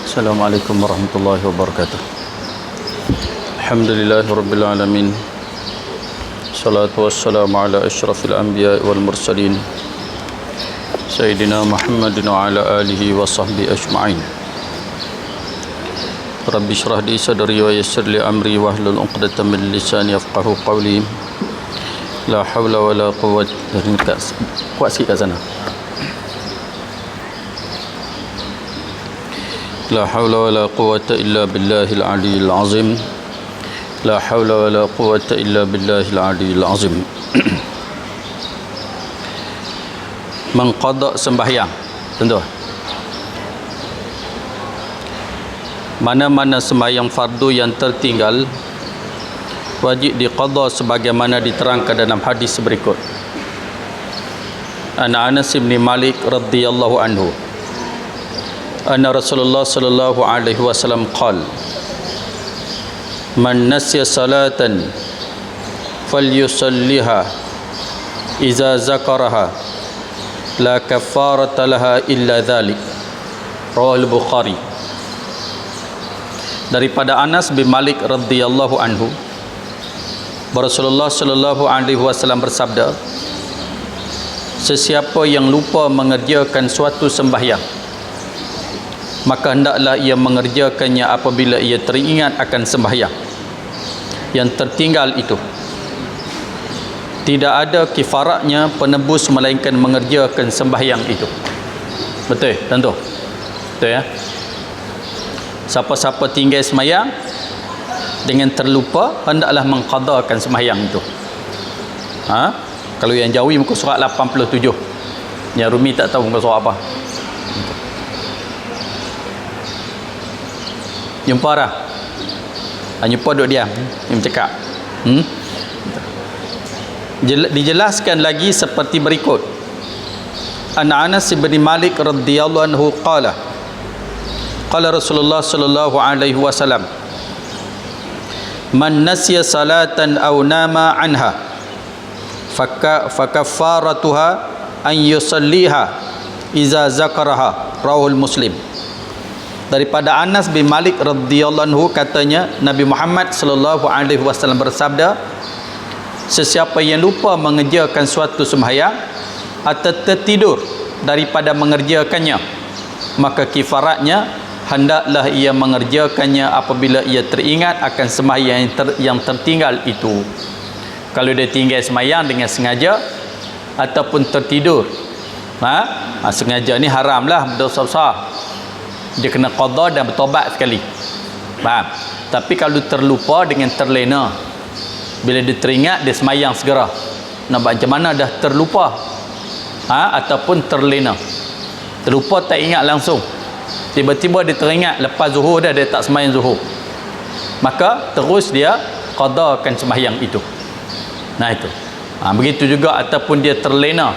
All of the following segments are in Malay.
Assalamualaikum warahmatullahi wabarakatuh. Alhamdulillahirabbil alamin. Salatu wassalamu ala asyrafil anbiya'i wal mursalin Sayyidina Muhammadin wa ala alihi wa sahbihi ajma'in. Rabbi shrah li sadri wa yassir li amri wahlul 'uqdatam min lisani yafqahu qawli. La haula wala quwwata illa billah. La haula wala quwwata illa billahil aliyyil azim. La haula wala quwwata illa billahil aliyyil azim. Mengqada sembahyang, tentu. Mana-mana sembahyang fardu yang tertinggal wajib diqada sebagaimana diterangkan dalam hadis berikut. An Anas bin Malik radhiyallahu anhu anna Rasulullah sallallahu alaihi wasallam qala man nasiya salatan falyusalliha idza zakaraha la kafarata laha illa dhalik. Rawahul Bukhari. Daripada Anas bin Malik radhiyallahu anhu, Rasulullah sallallahu alaihi wasallam bersabda, sesiapa yang lupa mengerjakan suatu sembahyang, maka hendaklah ia mengerjakannya apabila ia teringat akan sembahyang yang tertinggal itu. Tidak ada kifaratnya penebus melainkan mengerjakan sembahyang itu. Betul? Tentu. Betul ya? Siapa-siapa tinggal sembahyang dengan terlupa, hendaklah mengqadakan sembahyang itu. Kalau yang Jawi muka surat 87. Yang Rumi tak tahu muka surat apa. Jumpa dah. Jumpa duduk diam. Dia bercakap. Dijelaskan lagi seperti berikut. An Anas bin Malik radhiyallahu anhu qala Rasulullah sallallahu alaihi wasallam, man nasiya salatan aw nama anha fakaffaratuha an yusalliha iza zakaraha. Rawahul Muslim. Daripada Anas bin Malik radhiyallahu anhu katanya, Nabi Muhammad sallallahu alaihi wasallam bersabda, sesiapa yang lupa mengerjakan suatu sembahyang atau tertidur daripada mengerjakannya, maka kifaratnya hendaklah ia mengerjakannya apabila ia teringat akan sembahyang yang tertinggal itu. Kalau dia tinggal sembahyang dengan sengaja ataupun tertidur, sengaja ni haramlah, berdosa besar. Dia kena qada dan bertobat sekali. Faham? Tapi kalau terlupa dengan terlena, bila dia teringat, dia semayang segera. Nampak macam mana dah terlupa, ataupun terlena. Terlupa tak ingat langsung, tiba-tiba dia teringat lepas zuhur dah, dia tak semayang zuhur, maka terus dia qadakan sembahyang itu. Nah itu. Begitu juga ataupun dia terlena,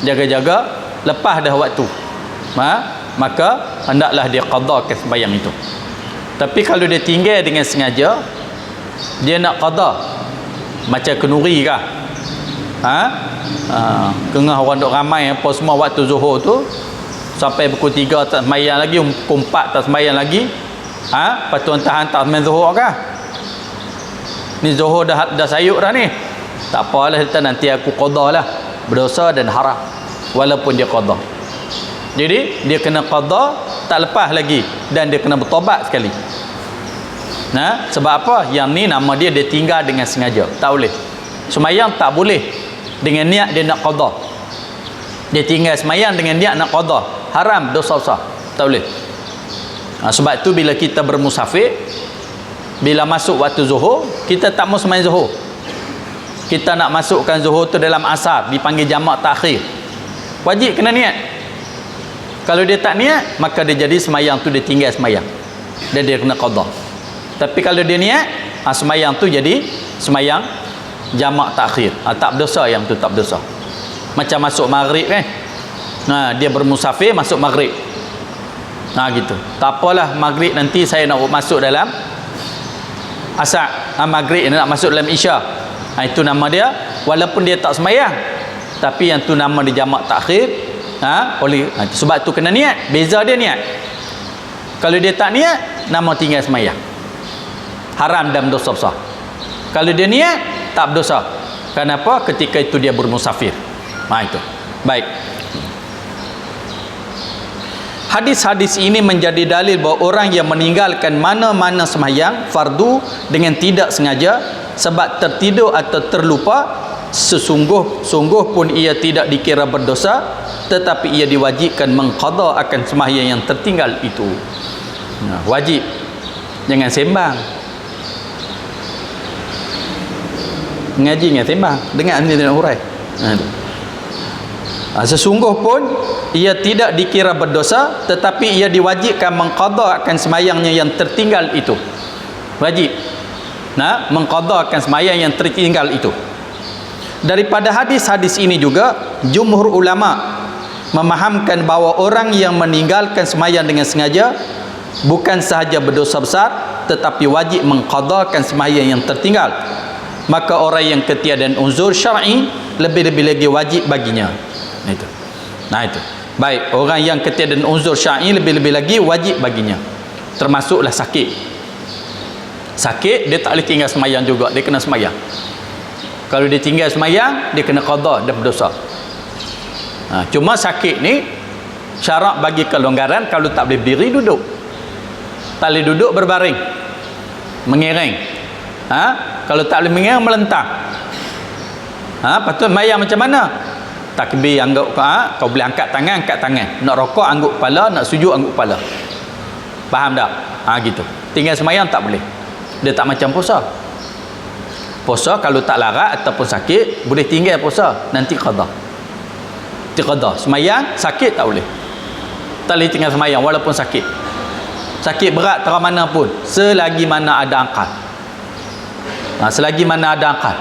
jaga-jaga lepas dah waktu, maka hendaklah dia qadakan sembahyang itu. Tapi kalau dia tinggal dengan sengaja, dia nak qada macam kenuri kah? Kengah orang duk ramai apa semua waktu zuhur tu, sampai pukul 3 tak sembahyang lagi, pukul 4 tak sembahyang lagi, lepas tu tahan tak sembahyang zuhur kah? Ni zuhur dah sayuk dah ni. Tak apalah, nanti aku qada lah, berdosa dan haram walaupun dia qada. Jadi dia kena qada, tak lepas lagi, dan dia kena bertobat sekali. Sebab apa? Yang ni nama dia tinggal dengan sengaja, tak boleh. Sembahyang tak boleh dengan niat dia nak qada. Dia tinggal sembahyang dengan niat nak qada, haram, dosa besar, tak boleh. Sebab tu bila kita bermusafir, bila masuk waktu zuhur, kita tak mau sembahyang zuhur, kita nak masukkan zuhur tu dalam asar, dipanggil jamak takhir, wajib kena niat. Kalau dia tak niat, maka dia jadi sembahyang tu dia tinggal sembahyang dan dia kena qada. Tapi kalau dia niat, sembahyang tu jadi sembahyang jamak takhir, tak berdosa, yang tu tak berdosa. Macam masuk maghrib kan, dia bermusafir masuk maghrib, gitu. Tak apalah, maghrib nanti saya nak masuk dalam asar, maghrib nak masuk dalam isya, itu nama dia, walaupun dia tak sembahyang, tapi yang tu nama dia jamak takhir, Sebab tu kena niat. Beza dia niat. Kalau dia tak niat, nama tinggal semayang, haram dan berdosa besar. Kalau dia niat, tak berdosa. Kenapa? Ketika itu dia bermusafir. Itu. Baik. Hadis-hadis ini menjadi dalil bahawa orang yang meninggalkan mana-mana semayang fardu dengan tidak sengaja sebab tertidur atau terlupa, sesungguh pun ia tidak dikira berdosa, tetapi ia diwajibkan mengqada akan semayang yang tertinggal itu. Wajib. Jangan sembang. Ngaji dengan sembang, dengar ni dengan hurai. Sesungguh pun ia tidak dikira berdosa, tetapi ia diwajibkan mengqada akan semayangnya yang tertinggal itu. Wajib mengqada akan semayang yang tertinggal itu. Daripada hadis-hadis ini juga jumhur ulama memahamkan bahawa orang yang meninggalkan semayang dengan sengaja bukan sahaja berdosa besar, tetapi wajib mengqadakan semayang yang tertinggal. Maka orang yang ketiadaan uzur syar'i lebih-lebih lagi wajib baginya. Itu. Baik, orang yang ketiadaan uzur syar'i lebih-lebih lagi wajib baginya. Termasuklah sakit. Sakit dia tak boleh tinggal semayang juga, dia kena semayang. Kalau dia tinggal semayang, dia kena qada dan berdosa. Cuma sakit ni syarat bagi kelonggaran, kalau tak boleh berdiri, duduk. Tak boleh duduk, berbaring, mengiring. Kalau tak boleh mengiring, melentang. Patut semayang macam mana? Takbir angguk kau boleh angkat tangan. Nak rokok angguk kepala, nak sujud angguk kepala. Faham tak? Gitu. Tinggal semayang tak boleh. Dia tak macam puasa. Puasa kalau tak larat ataupun sakit, boleh tinggal puasa, nanti qada. Semayang sakit tak boleh. Tak boleh tinggal semayang walaupun sakit. Sakit berat terang mana pun, selagi mana ada akal. Selagi mana ada akal.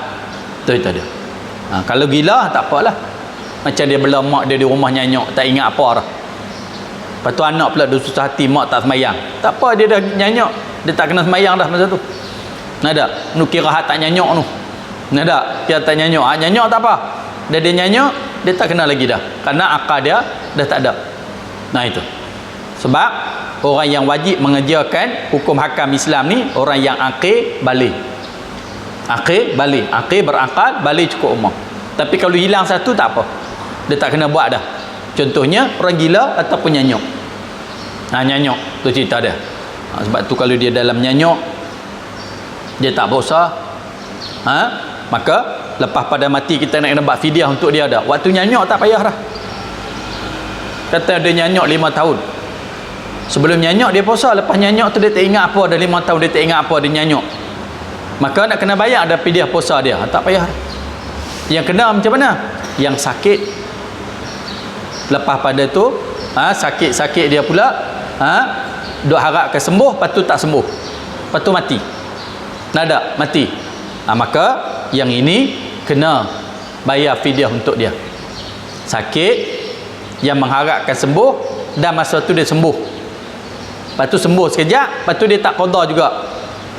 Itu dia. Kalau gila tak apalah. Macam dia bela mak dia di rumah nyanyok, tak ingat apa dah. Lepas tu anak pula dia susah hati, mak tak semayang. Tak apa, dia dah nyanyok, dia tak kena semayang dah masa tu. Nada, nu kira hak tak nyanyok nu. Nada, kira tak nyanyok. Nyanyok tak apa. Dia nyanyok, dia tak kena lagi dah. Karena akal dia dah tak ada. Itu. Sebab orang yang wajib mengerjakan hukum hakam Islam ni orang yang aqil balik. Aqil berakal, balik cukup umur. Tapi kalau hilang satu tak apa. Dia tak kena buat dah. Contohnya orang gila ataupun nyanyok. Nyanyok tu cerita dia. Sebab tu kalau dia dalam nyanyok, dia tak berdosa. Maka lepas pada mati kita nak kena buat fidyah untuk dia dah. Waktu nyanyok tak payah dah. Kata dia nyanyok 5 tahun. Sebelum nyanyok dia puasa, lepas nyanyok tu dia tak ingat apa, dah 5 tahun dia tak ingat apa, dia nyanyok. Maka nak kena bayar ada fidyah puasa dia. Tak payah. Yang kena macam mana? Yang sakit. Lepas pada tu sakit-sakit dia pula duk harapkan sembuh, lepas tu tak sembuh, lepas tu mati. Nada, mati. Maka yang ini kena bayar fidyah untuk dia. Sakit yang mengharapkan sembuh, dan masa tu dia sembuh, lepas tu sembuh sekejap, lepas tu dia tak qada juga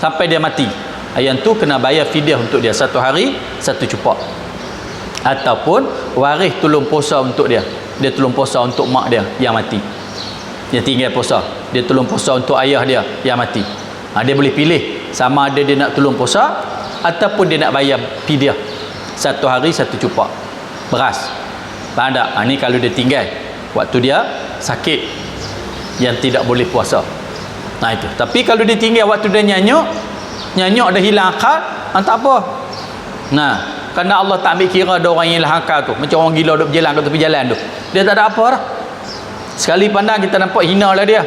sampai dia mati. Yang tu kena bayar fidyah untuk dia, 1 hari 1 cupak. Ataupun waris tolong puasa untuk dia. Dia tolong puasa untuk mak dia yang mati, dia tinggal puasa. Dia tolong puasa untuk ayah dia yang mati. Dia boleh pilih sama ada dia nak tolong puasa ataupun dia nak bayar fidyah, 1 hari 1 cupak beras. Faham tak? Ni kalau dia tinggal waktu dia sakit yang tidak boleh puasa. Itu. Tapi kalau dia tinggal waktu dia nyanyok dah hilang akal, tak apa. Kerana Allah tak ambil kira ada orang yang hilang akal tu. Macam orang gila duduk berjalan kat tepi jalan tu, dia tak ada apa dah. Sekali pandang kita nampak hina lah dia.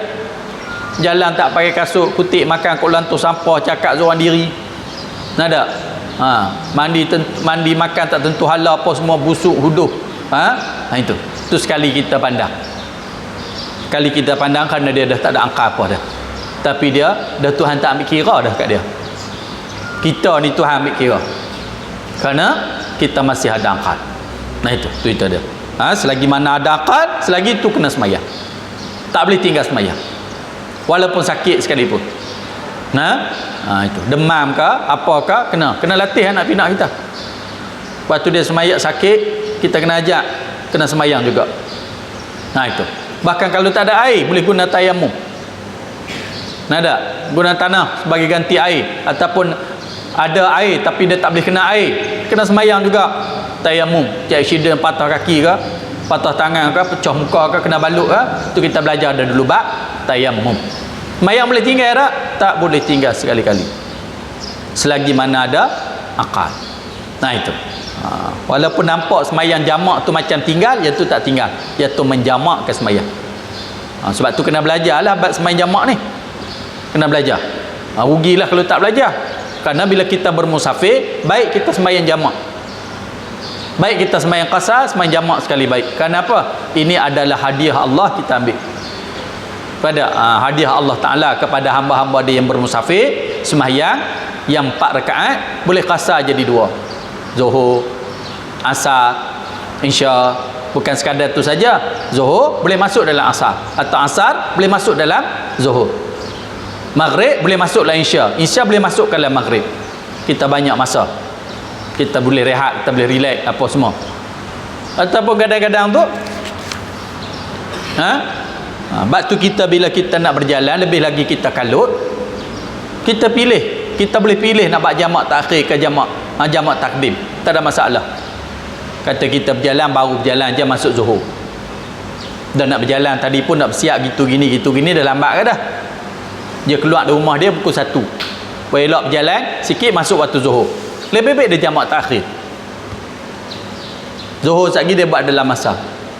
Jalan tak pakai kasut, kutik makan kat lantai sampah, cakap seorang diri. Nada. Mandi makan tak tentu halal apa semua, busuk huduh. Itu. Tu sekali kita pandang. Kali kita pandang kerana dia dah tak ada angka apa dah. Tapi dia dah Tuhan tak ambil kira dah kat dia. Kita ni Tuhan ambil kira. Kerana kita masih ada akal. Itu dia. Selagi mana ada akal, selagi itu kena semayang. Tak boleh tinggal semayang. Walaupun sakit sekalipun. Itu. Demam ke, apakah, kena latih anak pinak kita. Waktu dia semayang sakit, kita kena ajak, kena semayang juga. Itu. Bahkan kalau tak ada air boleh guna tayamum. Ada guna tanah sebagai ganti air, ataupun ada air tapi dia tak boleh kena air, kena semayang juga tayamum. Accident patah kaki ke, patah tangan ke, pecah muka ke, kena balut ke, tu kita belajar dah dulu bab tayamum. Semayang boleh tinggal tak? Tak boleh tinggal sekali-kali selagi mana ada akal. Itu. Walaupun nampak semayang jamak tu macam tinggal, iaitu tak tinggal, iaitu menjamakkan semayang. Sebab tu kena belajar lah bab semayang jamak ni, kena belajar. Rugilah kalau tak belajar, kerana bila kita bermusafir, baik kita semayang jamak, baik kita semayang qasar, semayang jamak sekali baik. Kerana apa? Ini adalah hadiah Allah kita ambil pada hadiah Allah Ta'ala kepada hamba-hamba dia yang bermusafir. Semayang yang 4 rakaat boleh qasar jadi 2, Zuhur, Asar, Isya. Bukan sekadar tu saja, Zuhur boleh masuk dalam Asar, atau Asar boleh masuk dalam Zuhur. Maghrib boleh masuk dalam Isya, Isya boleh masuk dalam Maghrib. Kita banyak masa, kita boleh rehat, kita boleh relax apa semua. Ataupun kadang-kadang tu bab tu kita bila kita nak berjalan, lebih lagi kita kalut, kita pilih, kita boleh pilih nak buat jamak takhir ke jamak takdim, tak ada masalah. Kata kita berjalan, baru berjalan je masuk Zuhur, dan nak berjalan tadi pun nak bersiap gitu gini dah lambat ke dah. Dia keluar dari rumah dia pukul 1, elok berjalan sikit masuk waktu Zuhur, lebih baik dia jamak takhir. Zuhur sekali dia buat dalam masa.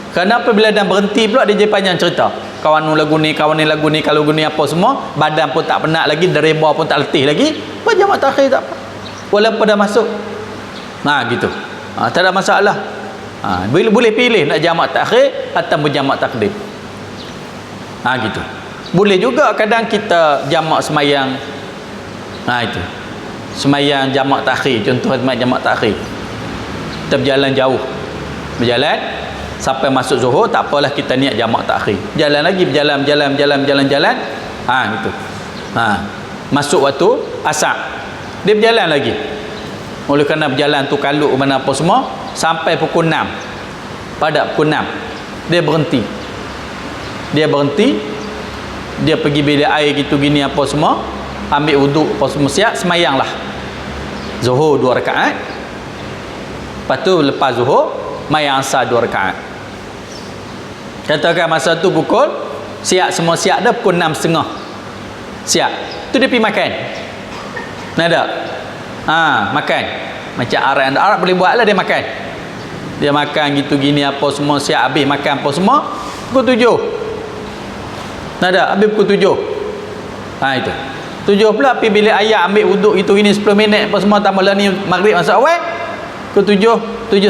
Kenapa bila dah berhenti pula dia jadi panjang cerita, kawan lagu ni, kawan ni lagu ni, kalau lagu ni apa semua, badan pun tak penat lagi, dereba pun tak letih lagi, buat jamak takhir tak apa, walaupun dah masuk. Gitu. Tak ada masalah. Boleh pilih nak jamak takhir atau berjamak takdim. Gitu. Boleh juga kadang kita jamak semayang, itu semayang jamak takhir. Contoh semayang jamak takhir, kita berjalan jauh, berjalan sampai masuk Zuhur, tak apalah kita niat jamak takhir, jalan lagi, berjalan gitu. Masuk waktu Asar dia berjalan lagi, oleh kerana berjalan tu kalut mana apa semua, sampai pukul 6, pada pukul 6 dia berhenti, dia pergi bilik air gitu gini apa semua, ambil wuduk apa semua, siap, semayanglah Zuhur 2 rakaat. Lepas tu lepas Zuhur semayang Asar 2 rakaat. Katakan masa tu pukul siap, semua siap dah, pukul 6.30 siap, tu dia pergi makan. Ada makan macam Arab boleh buat lah, dia makan, dia makan gitu gini apa semua, siap habis makan apa semua pukul 7. Ada habis pukul 7. Itu 7 pula pergi bilik ayah, ambil wuduk itu gini 10 minit apa semua, tambah lah ni Maghrib masuk awal, pukul 7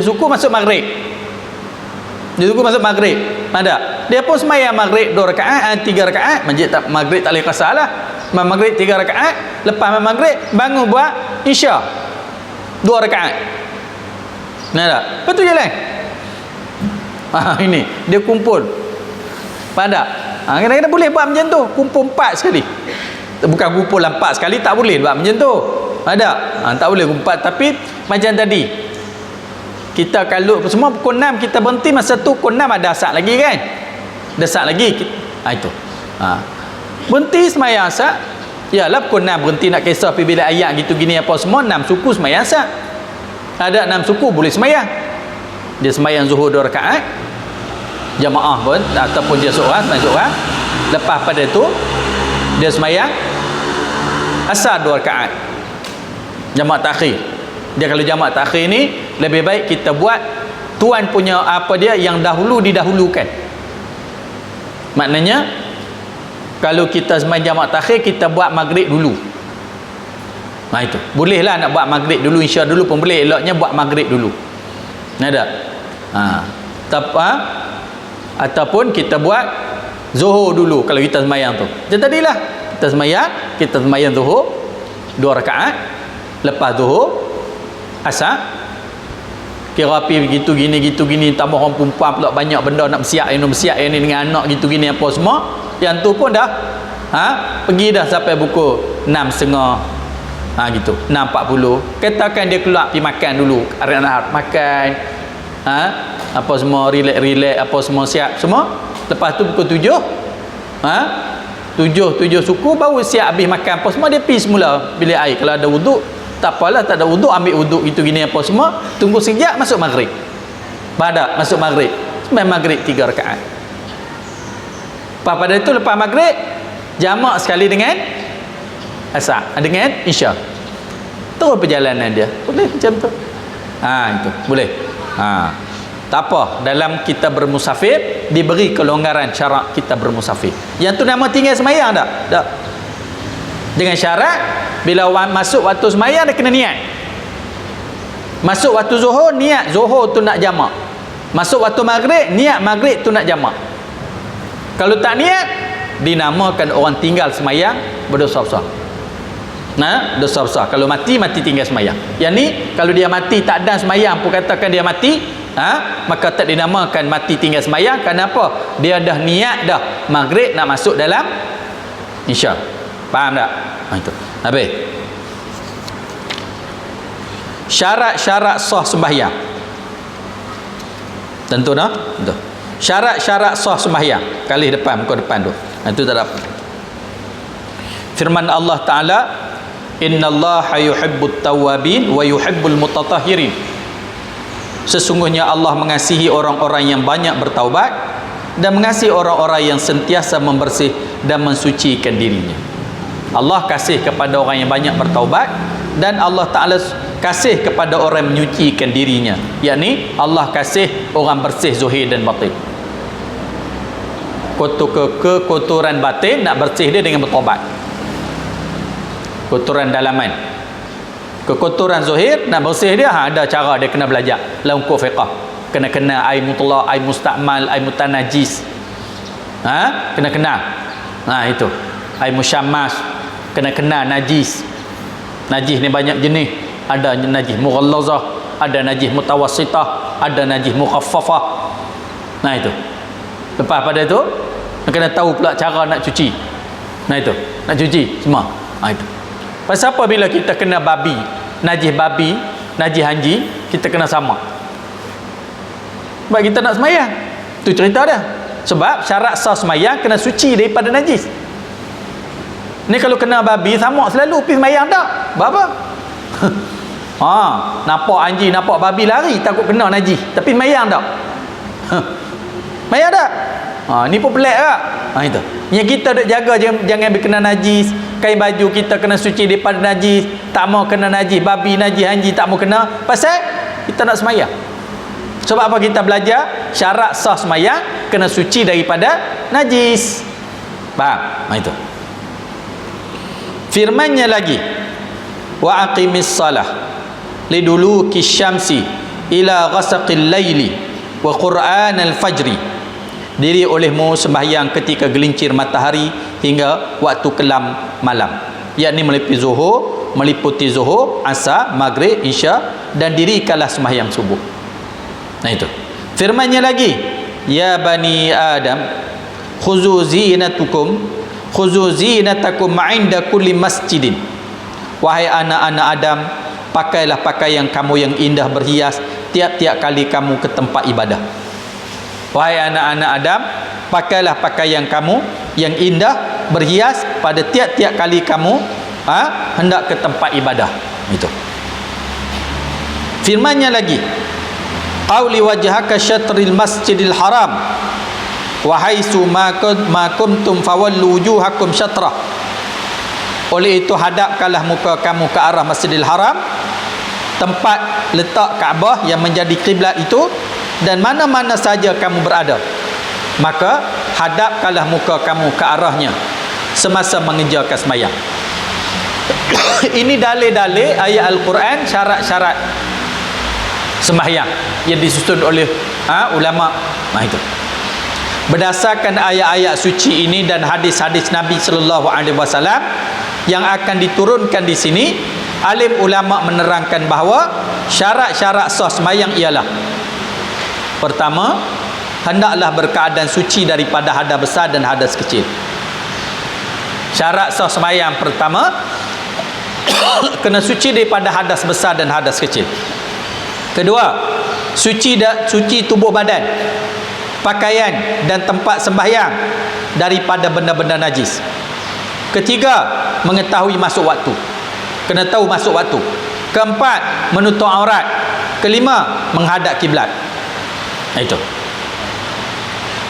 suku masuk Maghrib, Ada dia pun semayang Maghrib 2 rakaat, 3 rakaat. Masjid tak, Maghrib tak boleh qasar lah, Maghrib 3 rakaat, lepas Maghrib bangun buat Isya 2 rakaat. Ada lepas tu jalan. Ini dia kumpul pada kadang-kadang boleh buat macam tu, kumpul 4 sekali. Bukan kumpul 4 sekali, tak boleh buat macam tu. Ada tak boleh 4, tapi macam tadi kita kalut semua pukul 6 kita berhenti, masa tu pukul 6 ada asar lagi kan, desak lagi itu berhenti semayang asar. Yalah pukul 6 berhenti, nak kisah pergi bilik ayat gitu gini apa semua, 6 suku semayang asar. Ada 6 suku boleh semayang, dia semayang Zuhur 2 rakaat jamaah pun, ataupun dia seorang semayang seorang. Lepas pada tu dia semayang Asar 2 rakaat jamak takhir. Dia kalau jamak takhir ni lebih baik kita buat tuan punya apa dia yang dahulu didahulukan. Maknanya kalau kita semayang jamak takhir, kita buat Maghrib dulu. Itu bolehlah, nak buat Maghrib dulu, Isya dulu pun boleh, eloknya buat Maghrib dulu. Ada ataupun kita buat Zuhur dulu kalau kita semayang tu. Macam tadilah kita semayang Zuhur 2 rakaat, lepas Zuhur Asar, kira api gitu gini, tambah orang perempuan pula banyak benda nak bersiap ini dengan anak gitu gini apa semua. Yang tu pun dah pergi dah sampai pukul 6.30 gitu, 6.40. Katakan dia keluar pergi makan dulu, makan apa semua, relax apa semua, siap semua, Lepas tu pukul 7, tujuh suku baru siap habis makan apa semua, dia pergi semula bilik air. Kalau ada wuduk, tak apalah, tak ada wuduk, ambil wuduk itu gini apa semua, tunggu sekejap masuk maghrib. Pada masuk maghrib, sembahyang maghrib 3 rakaat. Pada itu lepas maghrib jamak sekali dengan asar, dengan isya. Terus perjalanan dia. Boleh macam tu. Itu boleh. Tak apa, dalam kita bermusafir diberi kelonggaran syarat kita bermusafir. Yang tu nama tinggal semayang tak? Tak. Dengan syarat bila masuk waktu semayang dia kena niat. Masuk waktu zuhur, niat zuhur tu nak jamak. Masuk waktu maghrib, niat maghrib tu nak jamak. Kalau tak niat, dinamakan orang tinggal semayang berdosa besar. Dosa besar. Kalau mati tinggal semayang. Yang ni kalau dia mati tak ada semayang pun katakan dia mati, maka tak dinamakan mati tinggal semayang. Kenapa? Dia dah niat dah maghrib nak masuk dalam isya. Faham tak? Itu. Habis. Syarat-syarat sah sembahyang. Tentu dah? Betul. Syarat-syarat sah sembahyang. Kali depan, muka depan tu. Itu tak ada. Firman Allah Ta'ala, innallaha yuhibbut tawwabin wa yuhibbul mutatahhirin. Sesungguhnya Allah mengasihi orang-orang yang banyak bertaubat dan mengasihi orang-orang yang sentiasa membersih dan mensucikan dirinya. Allah kasih kepada orang yang banyak bertaubat dan Allah Ta'ala kasih kepada orang yang menyucikan dirinya, yakni Allah kasih orang bersih zahir dan batin. Kekotoran batin nak bersih dia dengan bertaubat, kotoran dalaman. Kekotoran zahir nak bersih dia, ada cara dia kena belajar dalam hukum fiqh. Kena air mutlaq, air mustakmal, air mutanajis, kena kenal. Itu air musyammas, kena najis. Najis ni banyak jenis. Ada najis mughallazah, ada najis mutawassitah, ada najis mukhaffafah. Itu. Lepas pada itu kena tahu pula cara nak cuci. Itu nak cuci semua. Itu. Pasal apa bila kita kena babi, najis hanji, kita kena sama? Sebab kita nak semayang. Itu cerita dia. Sebab syarat sah semayang kena suci daripada najis. Ni kalau kena babi sama selalu pergi semayang tak? Apa? Nampak anjing, nampak babi lari takut kena najis, tapi semayang tak? Semayang tak? Ni pun pelik tak? Itu. Yang kita duk jaga jangan kena najis. Kain baju kita kena suci daripada najis. Tak mau kena najis babi, najis anjing, tak mau kena. Pasal kita nak semayang. Sebab apa kita belajar? Syarat sah semayang kena suci daripada najis. Faham? Itu. Firmannya lagi, wa aqimis salah liduluki syamsi ila ghasaqil laili wa qur'anal fajri. Diri olehmu sembahyang ketika gelincir matahari hingga waktu kelam malam, yakni meliputi zuhur, asar, maghrib, isya, dan dirikanlah sembahyang subuh. Itu. Firmannya lagi, ya bani Adam khuzu zinatakum 'inda kulli masjidin. Wahai anak-anak Adam, pakailah pakaian kamu yang indah berhias tiap-tiap kali kamu ke tempat ibadah. Wahai anak-anak Adam, pakailah pakaian kamu yang indah berhias pada tiap-tiap kali kamu hendak ke tempat ibadah. Itu. Firmannya lagi, qawli wajhaka syatril masjidil haram wa haitsu ma kuntum fawallu wujuhakum syatrah. Oleh itu hadapkanlah muka kamu ke arah Masjidil Haram, tempat letak Kaabah yang menjadi kiblat itu, dan mana-mana saja kamu berada, maka hadapkanlah muka kamu ke arahnya semasa mengerjakan sembahyang. Ini dalil-dalil ayat Al-Quran, syarat-syarat sembahyang yang disusun oleh ulama. Itu. Berdasarkan ayat-ayat suci ini dan hadis-hadis Nabi sallallahu alaihi wasallam yang akan diturunkan di sini, alim ulama menerangkan bahawa syarat-syarat sah sembahyang ialah: pertama, hendaklah berkeadaan suci daripada hadas besar dan hadas kecil. Syarat sah sembahyang pertama, kena suci daripada hadas besar dan hadas kecil. Kedua, suci tubuh badan. pakaian dan tempat sembahyang daripada benda-benda najis. Ketiga, mengetahui masuk waktu. Kena tahu masuk waktu. Keempat, menutup aurat. Kelima, menghadap kiblat. Itu.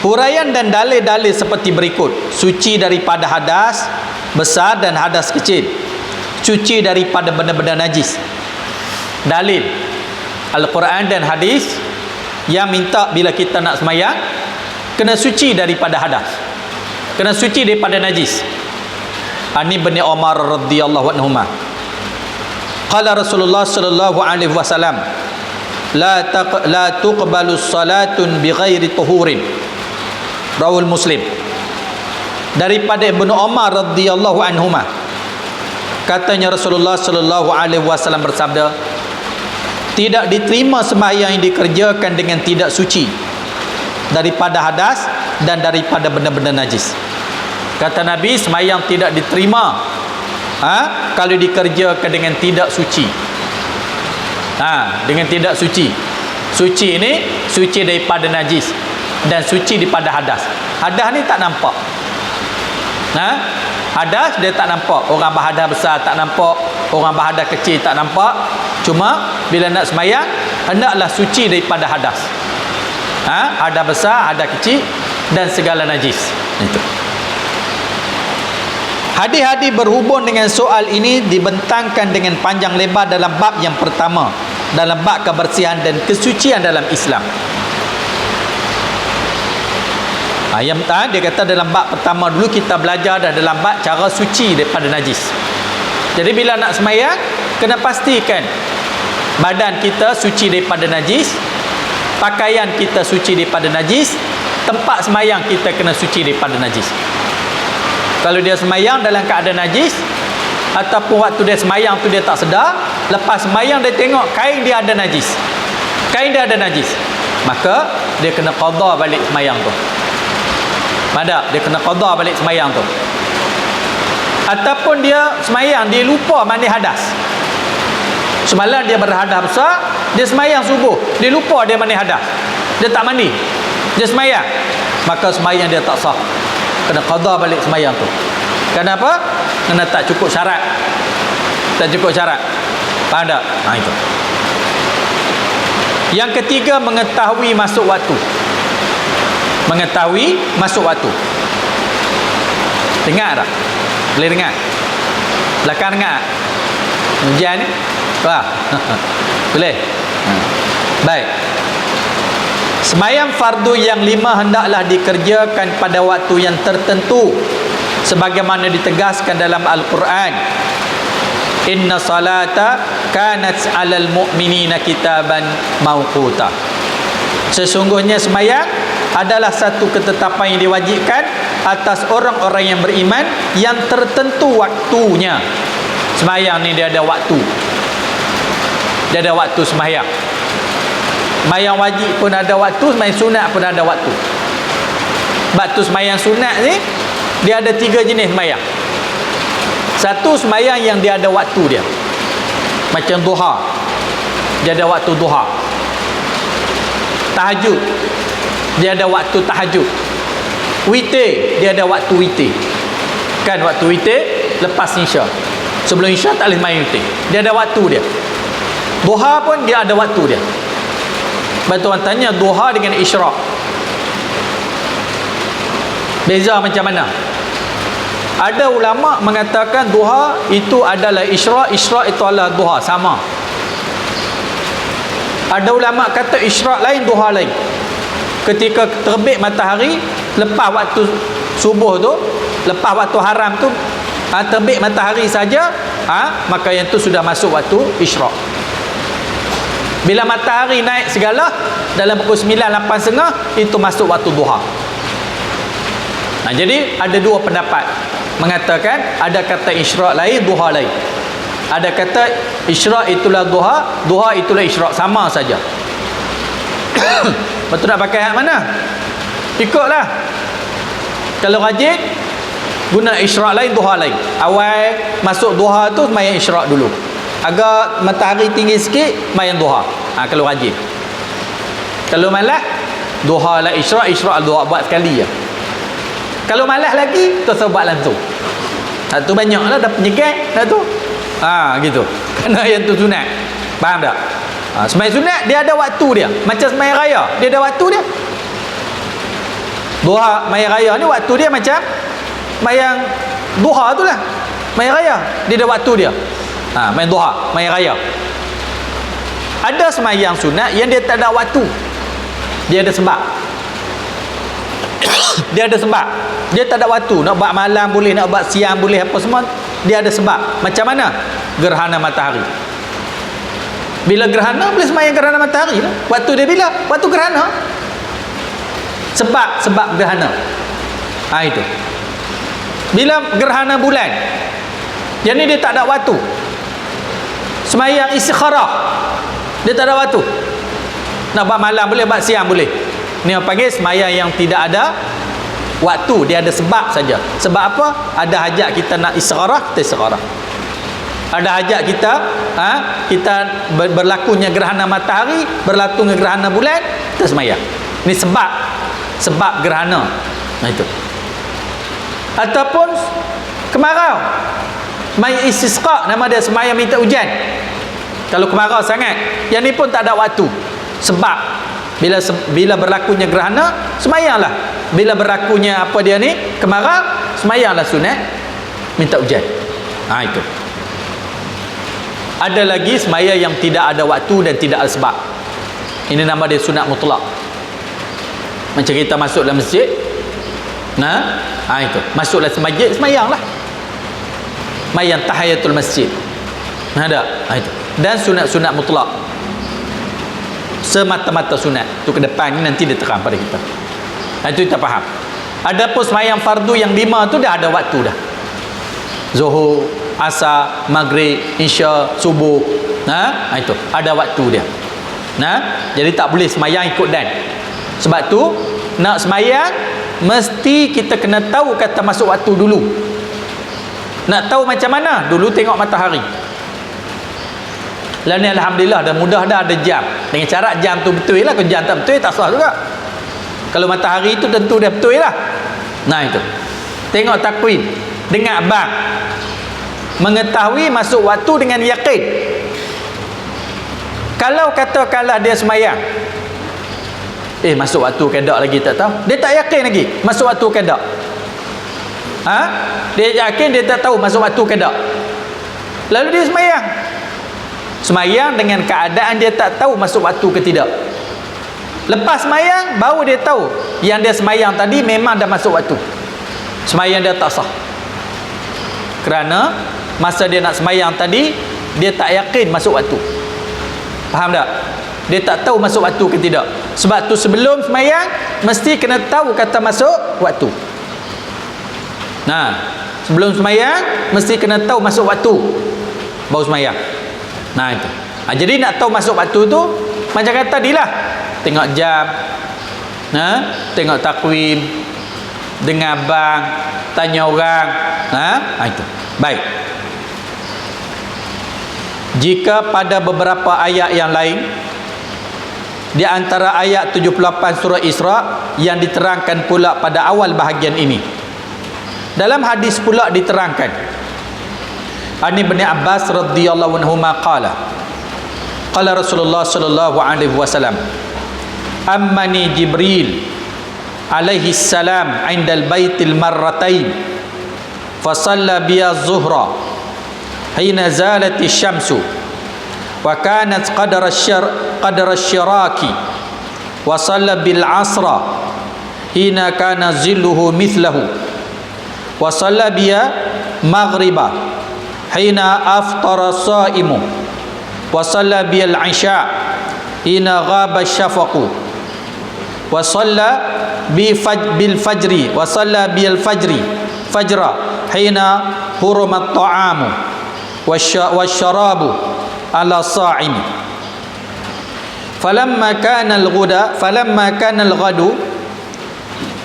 Huraian dan dalil-dalil seperti berikut. Suci daripada hadas besar dan hadas kecil. Suci daripada benda-benda najis. Dalil Al-Quran dan hadis yang minta bila kita nak semayang kena suci daripada hadas, kena suci daripada najis. Ani bin Umar radhiyallahu anhuma qala Rasulullah sallallahu alaihi wasallam la tuqbalu salatun bighairi tuhurin, rawahul Muslim. Daripada Ibnu Umar radhiyallahu anhuma, katanya Rasulullah sallallahu alaihi wasallam bersabda, tidak diterima sembahyang yang dikerjakan dengan tidak suci daripada hadas dan daripada benda-benda najis. Kata Nabi, sembahyang tidak diterima kalau dikerjakan dengan tidak suci. Dengan tidak suci. Suci ini suci daripada najis dan suci daripada hadas. Hadas ni tak nampak. Hadas dia tak nampak. Orang berhadas besar tak nampak, orang berhadas kecil tak nampak. Cuma bila nak sembahyang hendaklah suci daripada hadas. Hadas besar, hadas kecil dan segala najis. Itu. Hadis-hadis berhubung dengan soal ini dibentangkan dengan panjang lebar dalam bab yang pertama, dalam bab kebersihan dan kesucian dalam Islam. Dia kata dalam bab pertama dulu kita belajar dah dalam bab cara suci daripada najis. Jadi bila nak sembahyang kena pastikan badan kita suci daripada najis, pakaian kita suci daripada najis, tempat sembahyang kita kena suci daripada najis. Kalau dia sembahyang dalam keadaan najis, ataupun waktu dia sembahyang tu dia tak sedar, lepas sembahyang dia tengok kain dia ada najis, maka dia kena qada balik sembahyang tu. Dia kena qada balik sembahyang tu. Ataupun dia sembahyang dia lupa mandi hadas. Semalam dia berhadas besar, dia sembahyang subuh, dia lupa dia mandi hadas, dia tak mandi, dia sembahyang, maka sembahyang dia tak sah. Kena qada balik sembahyang tu. Kenapa? Kena tak cukup syarat. Faham tak? Itu. Yang ketiga, mengetahui masuk waktu. Dengar tak? Boleh dengar? Belakang dengar? Ujian ni? Boleh? Baik. Sembahyang fardu yang 5 hendaklah dikerjakan pada waktu yang tertentu sebagaimana ditegaskan dalam Al-Quran. Inna salata kanat 'alal mu'minina kitaban mawquta. Sesungguhnya sembahyang adalah satu ketetapan yang diwajibkan atas orang-orang yang beriman yang tertentu waktunya. Sembahyang ni dia ada waktu. Dia ada waktu sembahyang. Sembahyang wajib pun ada waktu, sembahyang sunat pun ada waktu. Waktu sembahyang sunat ni dia ada 3 jenis sembahyang. Satu, sembahyang yang dia ada waktu dia. Macam duha. Dia ada waktu duha. Tahajud. Dia ada waktu tahajud. Witir, dia ada waktu witir. Kan waktu witir lepas Isya. Sebelum Isya tak boleh sembahyang witir. Dia ada waktu dia. Duha pun dia ada waktu dia. Lepas tu orang tanya duha dengan isyraq, beza macam mana? Ada ulama mengatakan duha itu adalah isyraq, isyraq itu adalah duha, sama. Ada ulama kata isyraq lain, duha lain. Ketika terbit matahari lepas waktu subuh tu, lepas waktu haram tu, terbit matahari saja, maka yang tu sudah masuk waktu isyraq. Bila matahari naik segala dalam pukul 9, 8.30 itu masuk waktu duha. Jadi ada 2 pendapat mengatakan ada kata isyraq lain, duha lain. Ada kata isyraq itulah duha, duha itulah isyraq, sama saja. Betul nak pakai hak mana? Ikutlah. Kalau rajin guna isyraq lain, duha lain. Awal masuk duha tu sembahyang isyraq dulu. Agak matahari tinggi sikit main duha. Kalau rajin. Kalau malas Duha la isyraq, isyraq duha buat sekali je. Kalau malas lagi tu buat langsung. Tu banyaklah dah penyekat dah tu. Gitu. Kena yang tu sunat. Faham tak? Sembahyang sunat dia ada waktu dia. Macam sembahyang raya, dia ada waktu dia. Duha sembahyang raya ni waktu dia macam sembahyang duha tu lah. Sembahyang raya dia ada waktu dia. Main duha, sembahyang raya. Ada sembahyang sunat yang dia tak ada waktu. Dia ada sebab. Dia ada sebab. Dia tak ada waktu. Nak buat malam boleh, nak buat siang boleh, apa semua. Dia ada sebab. Macam mana? Gerhana matahari. Bila gerhana, boleh sembahyang gerhana matahari lah. Waktu dia bila? Waktu gerhana. Sebab gerhana. Itu. Bila gerhana bulan, yang ni dia tak ada waktu. Sembahyang istikharah, dia tak ada waktu. Nak buat malam boleh, buat siang boleh. Ni orang panggil sembahyang yang tidak ada waktu. Dia ada sebab saja. Sebab apa? Ada hajat kita nak istikharah, kita istikharah. Ada hajat kita, kita berlakunya gerhana matahari, berlakunya gerhana bulan, kita sembahyang. Ini sebab gerhana. Itu. Ataupun kemarau, sembahyang istisqa, nama dia sembahyang minta hujan. Kalau kemarau sangat, yang ni pun tak ada waktu. Sebab bila berlakunya gerhana, sembahyanglah. Bila berlakunya apa dia ni, kemarau, sembahyanglah sunat minta hujan. Itu. Ada lagi sembahyang yang tidak ada waktu dan tidak ada sebab. Ini nama dia sunat mutlak. Macam kita masuk dalam masjid, itu masuklah masjid, sembahyanglah. Sembahyang tahiyatul masjid. Ada. Itu. Dan sunat-sunat mutlak. Semata-mata sunat. Itu ke depan ni nanti dia terang pada kita. Itu kita faham. Adapun sembahyang fardu yang 5 tu dah ada waktu dah. Zuhur, asar, maghrib, isya, subuh. Itu ada waktu dia. Jadi tak boleh sembahyang ikut dan. Sebab tu nak sembahyang mesti kita kena tahu kata masuk waktu dulu. Nak tahu macam mana? Dulu tengok matahari. Lah ni alhamdulillah dah mudah dah, ada jam. Dengan syarat jam tu betul lah. Kalau jam tak betul tak sah juga. Kalau matahari tu tentu dah betul lah. Itu. Tengok takwim, dengar abang. Mengetahui masuk waktu dengan yakin. Kalau katakanlah dia sembahyang, masuk waktu ke tak lagi tak tahu. Dia tak yakin lagi masuk waktu ke tak. Dia yakin dia tak tahu masuk waktu ke tak. Lalu dia sembahyang. Sembahyang dengan keadaan dia tak tahu masuk waktu ke tidak. Lepas sembahyang baru dia tahu yang dia sembahyang tadi memang dah masuk waktu. Sembahyang dia tak sah. Kerana masa dia nak sembahyang tadi dia tak yakin masuk waktu. Faham tak? Dia tak tahu masuk waktu ke tidak. Sebab tu sebelum sembahyang mesti kena tahu kata masuk waktu. Sebelum sembahyang mesti kena tahu masuk waktu baru sembahyang. Itu. Jadi nak tahu masuk waktu tu macam kata tadilah, tengok jam, tengok takwim, dengar abang, tanya orang. Itu. Baik. Jika pada beberapa ayat yang lain, di antara ayat 78 surah Isra yang diterangkan pula pada awal bahagian ini, dalam hadis pula diterangkan An Ibn Abbas radhiyallahu anhu qala qala Rasulullah sallallahu alaihi wasallam ammani Jibril alaihi salam 'inda al-baitil marratain fa shalla bi az-zuhra hina zalat asy-syamsu wa kanat qadara asy-syiraki wa shalla bil 'asra hina kana zilluhu mithlahu wa shalla bi maghriba hina aftara as-saimu wa shalla bil 'isha hina ghaba asy-syafaqu wa shalla bil fajri wa shalla bil fajri fajra hina huruma at-ta'amu wasyarabu ala sa'imi falamma kana al-ghadu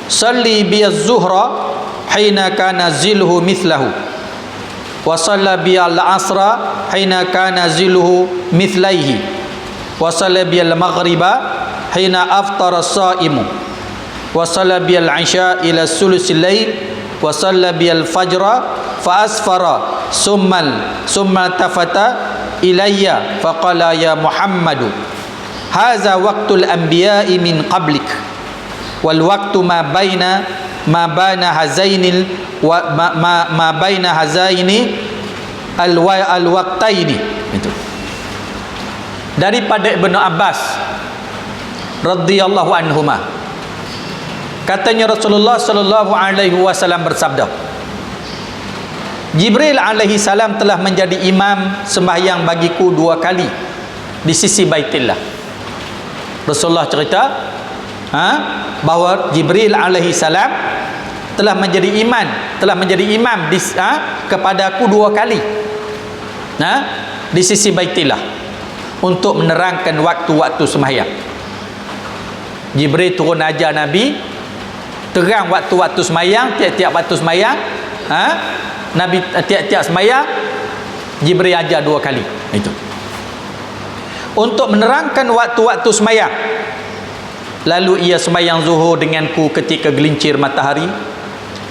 salli bi az-zuhra hina kana zilhu mithlahu wa shalla bi al-asra hina kana zilhu mithlaihi wa shalla bi al-maghriba hina aftara as-saimu wa shalla bil 'isha ila sulusil lail wa shalla bil fajra fa asfara summa tafata ilayya faqala ya Muhammadu hadza waqtul anbiya'i min qablik wal waqtu ma baina hazainil wa ma baina hazaini al waqtaini. Itu daripada Ibnu Abbas radhiyallahu anhuma, katanya Rasulullah sallallahu alaihi wasallam bersabda, Jibril alaihi salam telah menjadi imam sembahyang bagiku 2 kali di sisi Baitillah. Rasulullah cerita bahawa Jibril alaihi salam telah menjadi imam kepadaku 2 kali di sisi Baitillah untuk menerangkan waktu-waktu sembahyang. Jibril turun ajar Nabi, terang waktu-waktu sembahyang, tiap-tiap waktu sembahyang. Nabi tiap-tiap sembahyang Jibril ajar 2 kali. Itu untuk menerangkan waktu-waktu sembahyang. Lalu ia sembahyang zuhur denganku ketika gelincir matahari,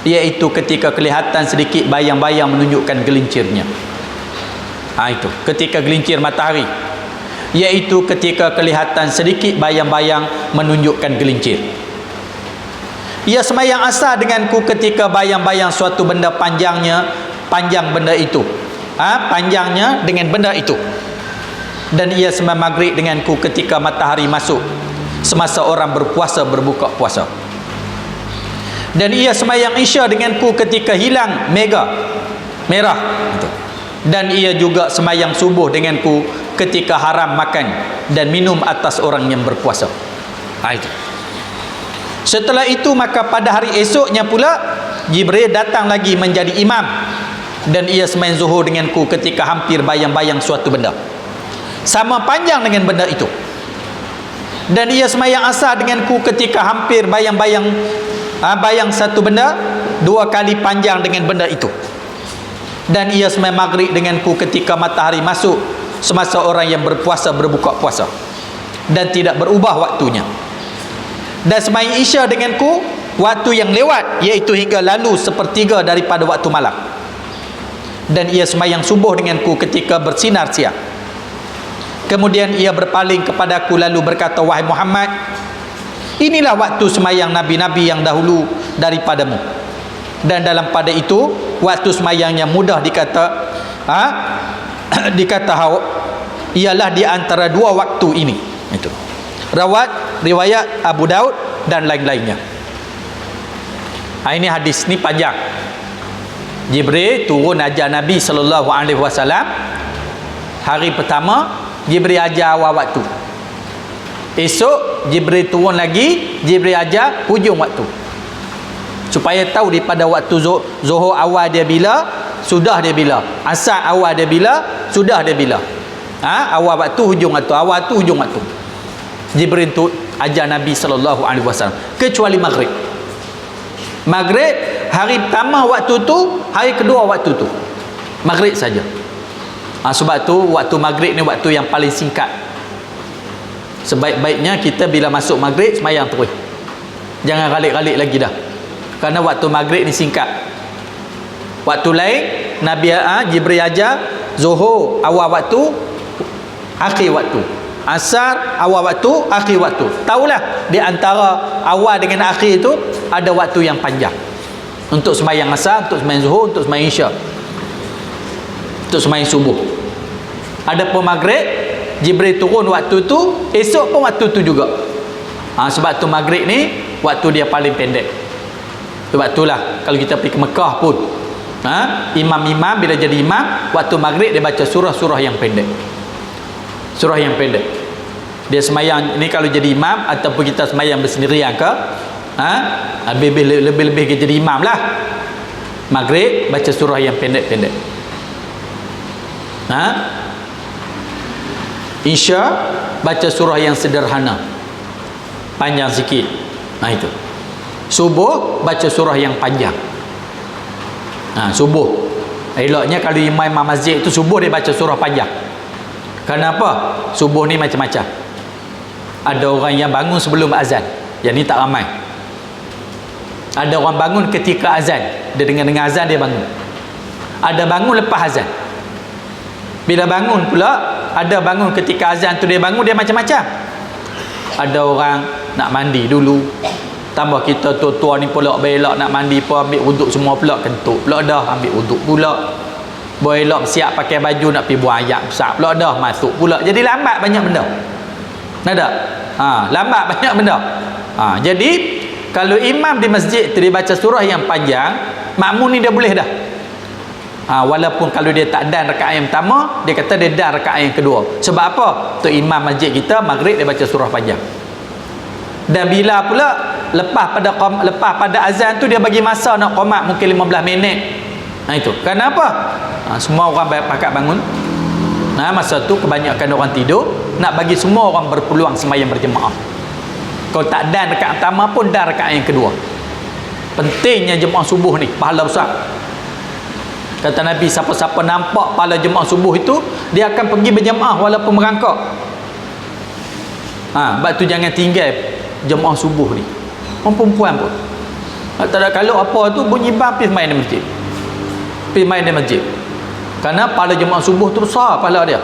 iaitu ketika kelihatan sedikit bayang-bayang menunjukkan gelincirnya. Itu ketika gelincir matahari, iaitu ketika kelihatan sedikit bayang-bayang menunjukkan gelincir. Ia sembahyang asar denganku ketika bayang-bayang suatu benda panjang benda itu. Panjangnya dengan benda itu. Dan ia sembahyang maghrib denganku ketika matahari masuk, semasa orang berpuasa berbuka puasa. Dan ia sembahyang isya denganku ketika hilang merah. Dan ia juga sembahyang subuh denganku ketika haram makan dan minum atas orang yang berpuasa. Itu. Setelah itu maka pada hari esoknya pula Jibril datang lagi menjadi imam, dan ia sembahyang zuhur denganku ketika hampir bayang-bayang suatu benda sama panjang dengan benda itu. Dan ia sembahyang asar denganku ketika hampir bayang-bayang satu benda 2 kali panjang dengan benda itu. Dan ia sembahyang maghrib denganku ketika matahari masuk, semasa orang yang berpuasa berbuka puasa dan tidak berubah waktunya. Dan sembahyang isya denganku waktu yang lewat, iaitu hingga lalu sepertiga daripada waktu malam. Dan ia sembahyang subuh denganku ketika bersinar siang. Kemudian ia berpaling kepadaku lalu berkata, wahai Muhammad, inilah waktu sembahyang nabi-nabi yang dahulu daripadamu, dan dalam pada itu waktu sembahyang yang mudah dikata ialah di antara 2 waktu ini. Itu riwayat Abu Daud dan lain-lainnya. Ini hadis ni panjang. Jibril turun ajar Nabi sallallahu alaihi wasallam hari pertama, Jibril ajar awal waktu. Esok Jibril turun lagi, Jibril ajar hujung waktu, supaya tahu daripada waktu zuhur awal dia bila, sudah dia bila, asar awal dia bila, sudah dia bila. Awal waktu, hujung waktu, awal tu hujung waktu. Jibril tu ajar Nabi sallallahu alaihi wasallam, kecuali maghrib. Maghrib hari pertama waktu tu, hari kedua waktu tu, maghrib saja. Sebab tu waktu maghrib ni waktu yang paling singkat. Sebaik-baiknya kita bila masuk maghrib sembahyang terus, jangan galik-galik lagi dah, kerana waktu maghrib ni singkat. Waktu lain Nabi Jibril ajar zuhur awal waktu, akhir waktu. Asar awal waktu, akhir waktu. Taulah di antara awal dengan akhir itu ada waktu yang panjang untuk sembahyang asar, untuk sembahyang zuhur, untuk sembahyang isya, untuk sembahyang subuh. Adapun maghrib, Jibril turun waktu tu, esok pun waktu tu juga. Sebab tu maghrib ni waktu dia paling pendek. Sebab itulah kalau kita pergi ke Mekah pun, imam-imam bila jadi imam, waktu maghrib dia baca surah-surah yang pendek. Surah yang pendek. Dia sembahyang ni kalau jadi imam, ataupun kita sembahyang bersendirian ke, lebih-lebih jadi imam lah, maghrib baca surah yang pendek-pendek. Isya baca surah yang sederhana, panjang sikit. Itu. Subuh baca surah yang panjang. Subuh eloknya kalau imam masjid itu subuh dia baca surah panjang. Kenapa? Subuh ni macam-macam. Ada orang yang bangun sebelum azan. Yang ni tak ramai. Ada orang bangun ketika azan. Dia dengan azan dia bangun. Ada bangun lepas azan. Bila bangun pula, ada bangun ketika azan tu dia bangun, dia macam-macam. Ada orang nak mandi dulu. Tambah kita tua-tua ni pula belak nak mandi pun ambil wuduk semua pula, kentut pula dah ambil wuduk pula. Belak siap pakai baju nak pergi buang air besar pula dah masuk pula. Jadi lambat banyak benda. Ada? Lambat banyak benda. Jadi kalau imam di masjid tu dia baca surah yang panjang, makmum ni dia boleh dah. Walaupun kalau dia tak dan rakaat yang pertama, dia kata dia dan rakaat yang kedua. Sebab apa? Tu imam masjid kita maghrib dia baca surah panjang. Dan bila pula lepas pada azan tu dia bagi masa nak qomat mungkin 15 minit. Itu. Kenapa? Semua orang pakat bangun. Masa tu kebanyakan orang tidur, nak bagi semua orang berpeluang sembahyang berjemaah. Kalau tak dan rakaat pertama pun dan rakaat yang kedua. Pentingnya jemaah subuh ni, pahala besar. Kata Nabi, siapa-siapa nampak pahala jemaah subuh itu, dia akan pergi berjemaah walaupun merangkak. Sebab tu jangan tinggal jemaah subuh ni. Orang perempuan pun. Tak ada kalau apa tu bunyi bang pergi main di masjid. Pergi main di masjid. Kerana pahala jemaah subuh tu besar pahala dia.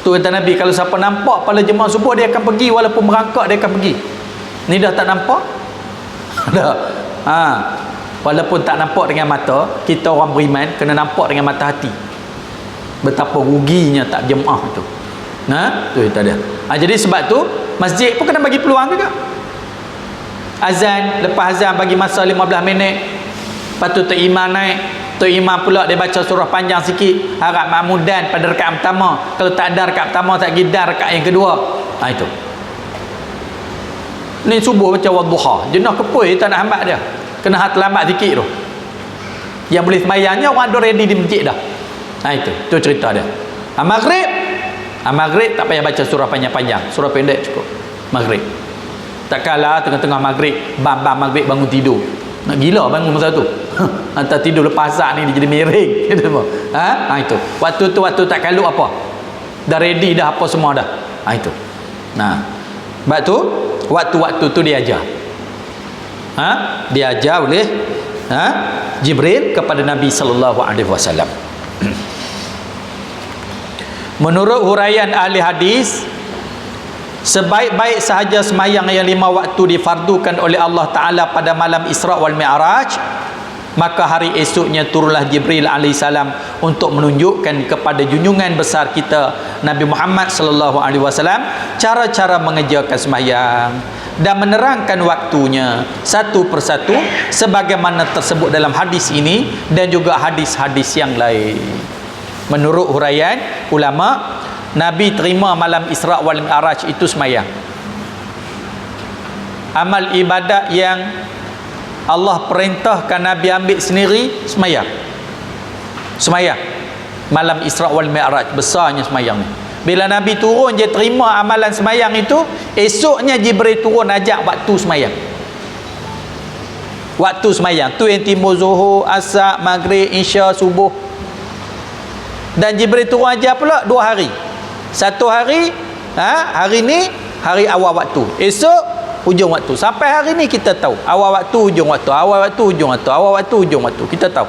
Tu kata Nabi, kalau siapa nampak pahala jemaah subuh dia akan pergi walaupun merangkak dia akan pergi. Ni dah tak nampak? Dah. Walaupun tak nampak dengan mata, kita orang beriman kena nampak dengan mata hati. Betapa ruginya tak jemaah tu. Tu itu dia. Jadi sebab tu masjid pun kena bagi peluang juga. Azan, lepas azan bagi masa 15 minit. Lepas tu imam naik. Tu imam pula dia baca surah panjang sikit, harap makmum dan pada rakaat pertama. Kalau tak ada rakaat pertama, tak pergi dan rakaat yang kedua. Itu. Ni subuh baca wadduha. Jenah kepui tak nak hambat dia. Kena terlambat sikit tu. Yang boleh sembahyangnya orang dah ready di masjid dah. Itu. Tu cerita dia. Maghrib tak payah baca surah panjang-panjang. Surah pendek cukup. Maghrib. Takkanlah tengah-tengah maghrib, bang maghrib bangun tidur. Nak gila bangun masa tu. Hantar tidur lepas asar ni dia jadi miring. Itu. Waktu tu waktu tak kalut apa. Dah ready dah apa semua dah. Itu. Sebab tu waktu-waktu tu dia ajar. Dia ajar oleh Jibril kepada Nabi sallallahu alaihi wasallam. Menurut huraian ahli hadis, sebaik-baik sahaja semayang yang 5 waktu difardukan oleh Allah Ta'ala pada malam Isra' wal Mi'raj, maka hari esoknya turunlah Jibril alaihissalam untuk menunjukkan kepada junjungan besar kita Nabi Muhammad sallallahu alaihi wasallam cara-cara mengerjakan semayang dan menerangkan waktunya satu persatu sebagaimana tersebut dalam hadis ini dan juga hadis-hadis yang lain. Menurut huraian ulama, Nabi terima malam Isra' wal Mi'raj itu semayang. Amal ibadat yang Allah perintahkan Nabi ambil sendiri, semayang. Malam Isra' wal Mi'raj, besarnya semayang ni. Bila Nabi turun je terima amalan semayang itu, esoknya Jibril turun ajak waktu semayang. Waktu semayang tu yang timbul zuhur, asar, maghrib, isya, subuh. Dan Jibril turun ajar pula 2 hari. Satu hari, hari ni hari awal waktu. Esok hujung waktu. Sampai hari ni kita tahu awal waktu, hujung waktu, awal waktu, hujung waktu, awal waktu, hujung waktu. Kita tahu.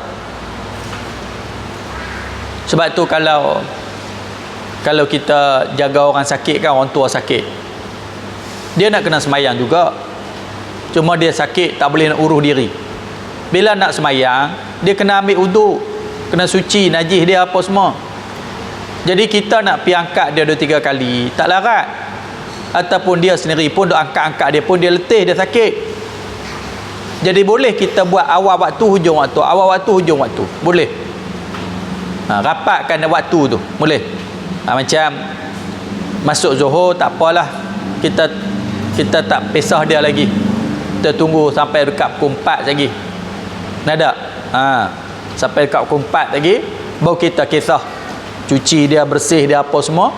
Sebab tu kalau kita jaga orang sakit kan, orang tua sakit, dia nak kena semayang juga. Cuma dia sakit tak boleh nak urus diri. Bila nak semayang, dia kena ambil uduk, kena suci najis dia apa semua. Jadi kita nak pergi angkat dia 2-3 kali tak larat. Ataupun dia sendiri pun duk angkat-angkat dia pun dia letih, dia sakit. Jadi boleh kita buat awal waktu, hujung waktu, awal waktu, hujung waktu. Boleh. Rapatkan waktu tu. Boleh. Macam masuk Zuhur tak apalah. Kita tak pesah dia lagi. Kita tunggu sampai dekat pukul 4 lagi. Nak tak? Sampai dekat pukul 4 lagi baru kita kisah. Cuci dia, bersih dia apa semua.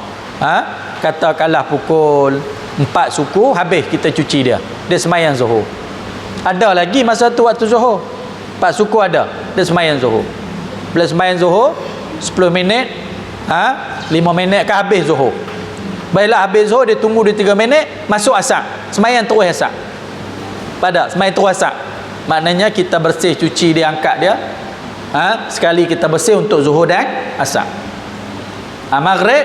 Katakanlah pukul 4 suku habis kita cuci dia. Dia semayang Zuhur. Ada lagi masa tu waktu Zuhur. 4 suku ada. Dia semayang Zuhur. Bila semayang Zuhur 10 minit 5 minit kan habis Zuhur. Baiklah, habis zuhur dia tunggu 2-3 minit, masuk asar, sembahyang terus asar. Pada sembahyang terus asar, maknanya kita bersih, cuci dia, angkat dia, sekali kita bersih untuk zuhur dan asar. Maghrib,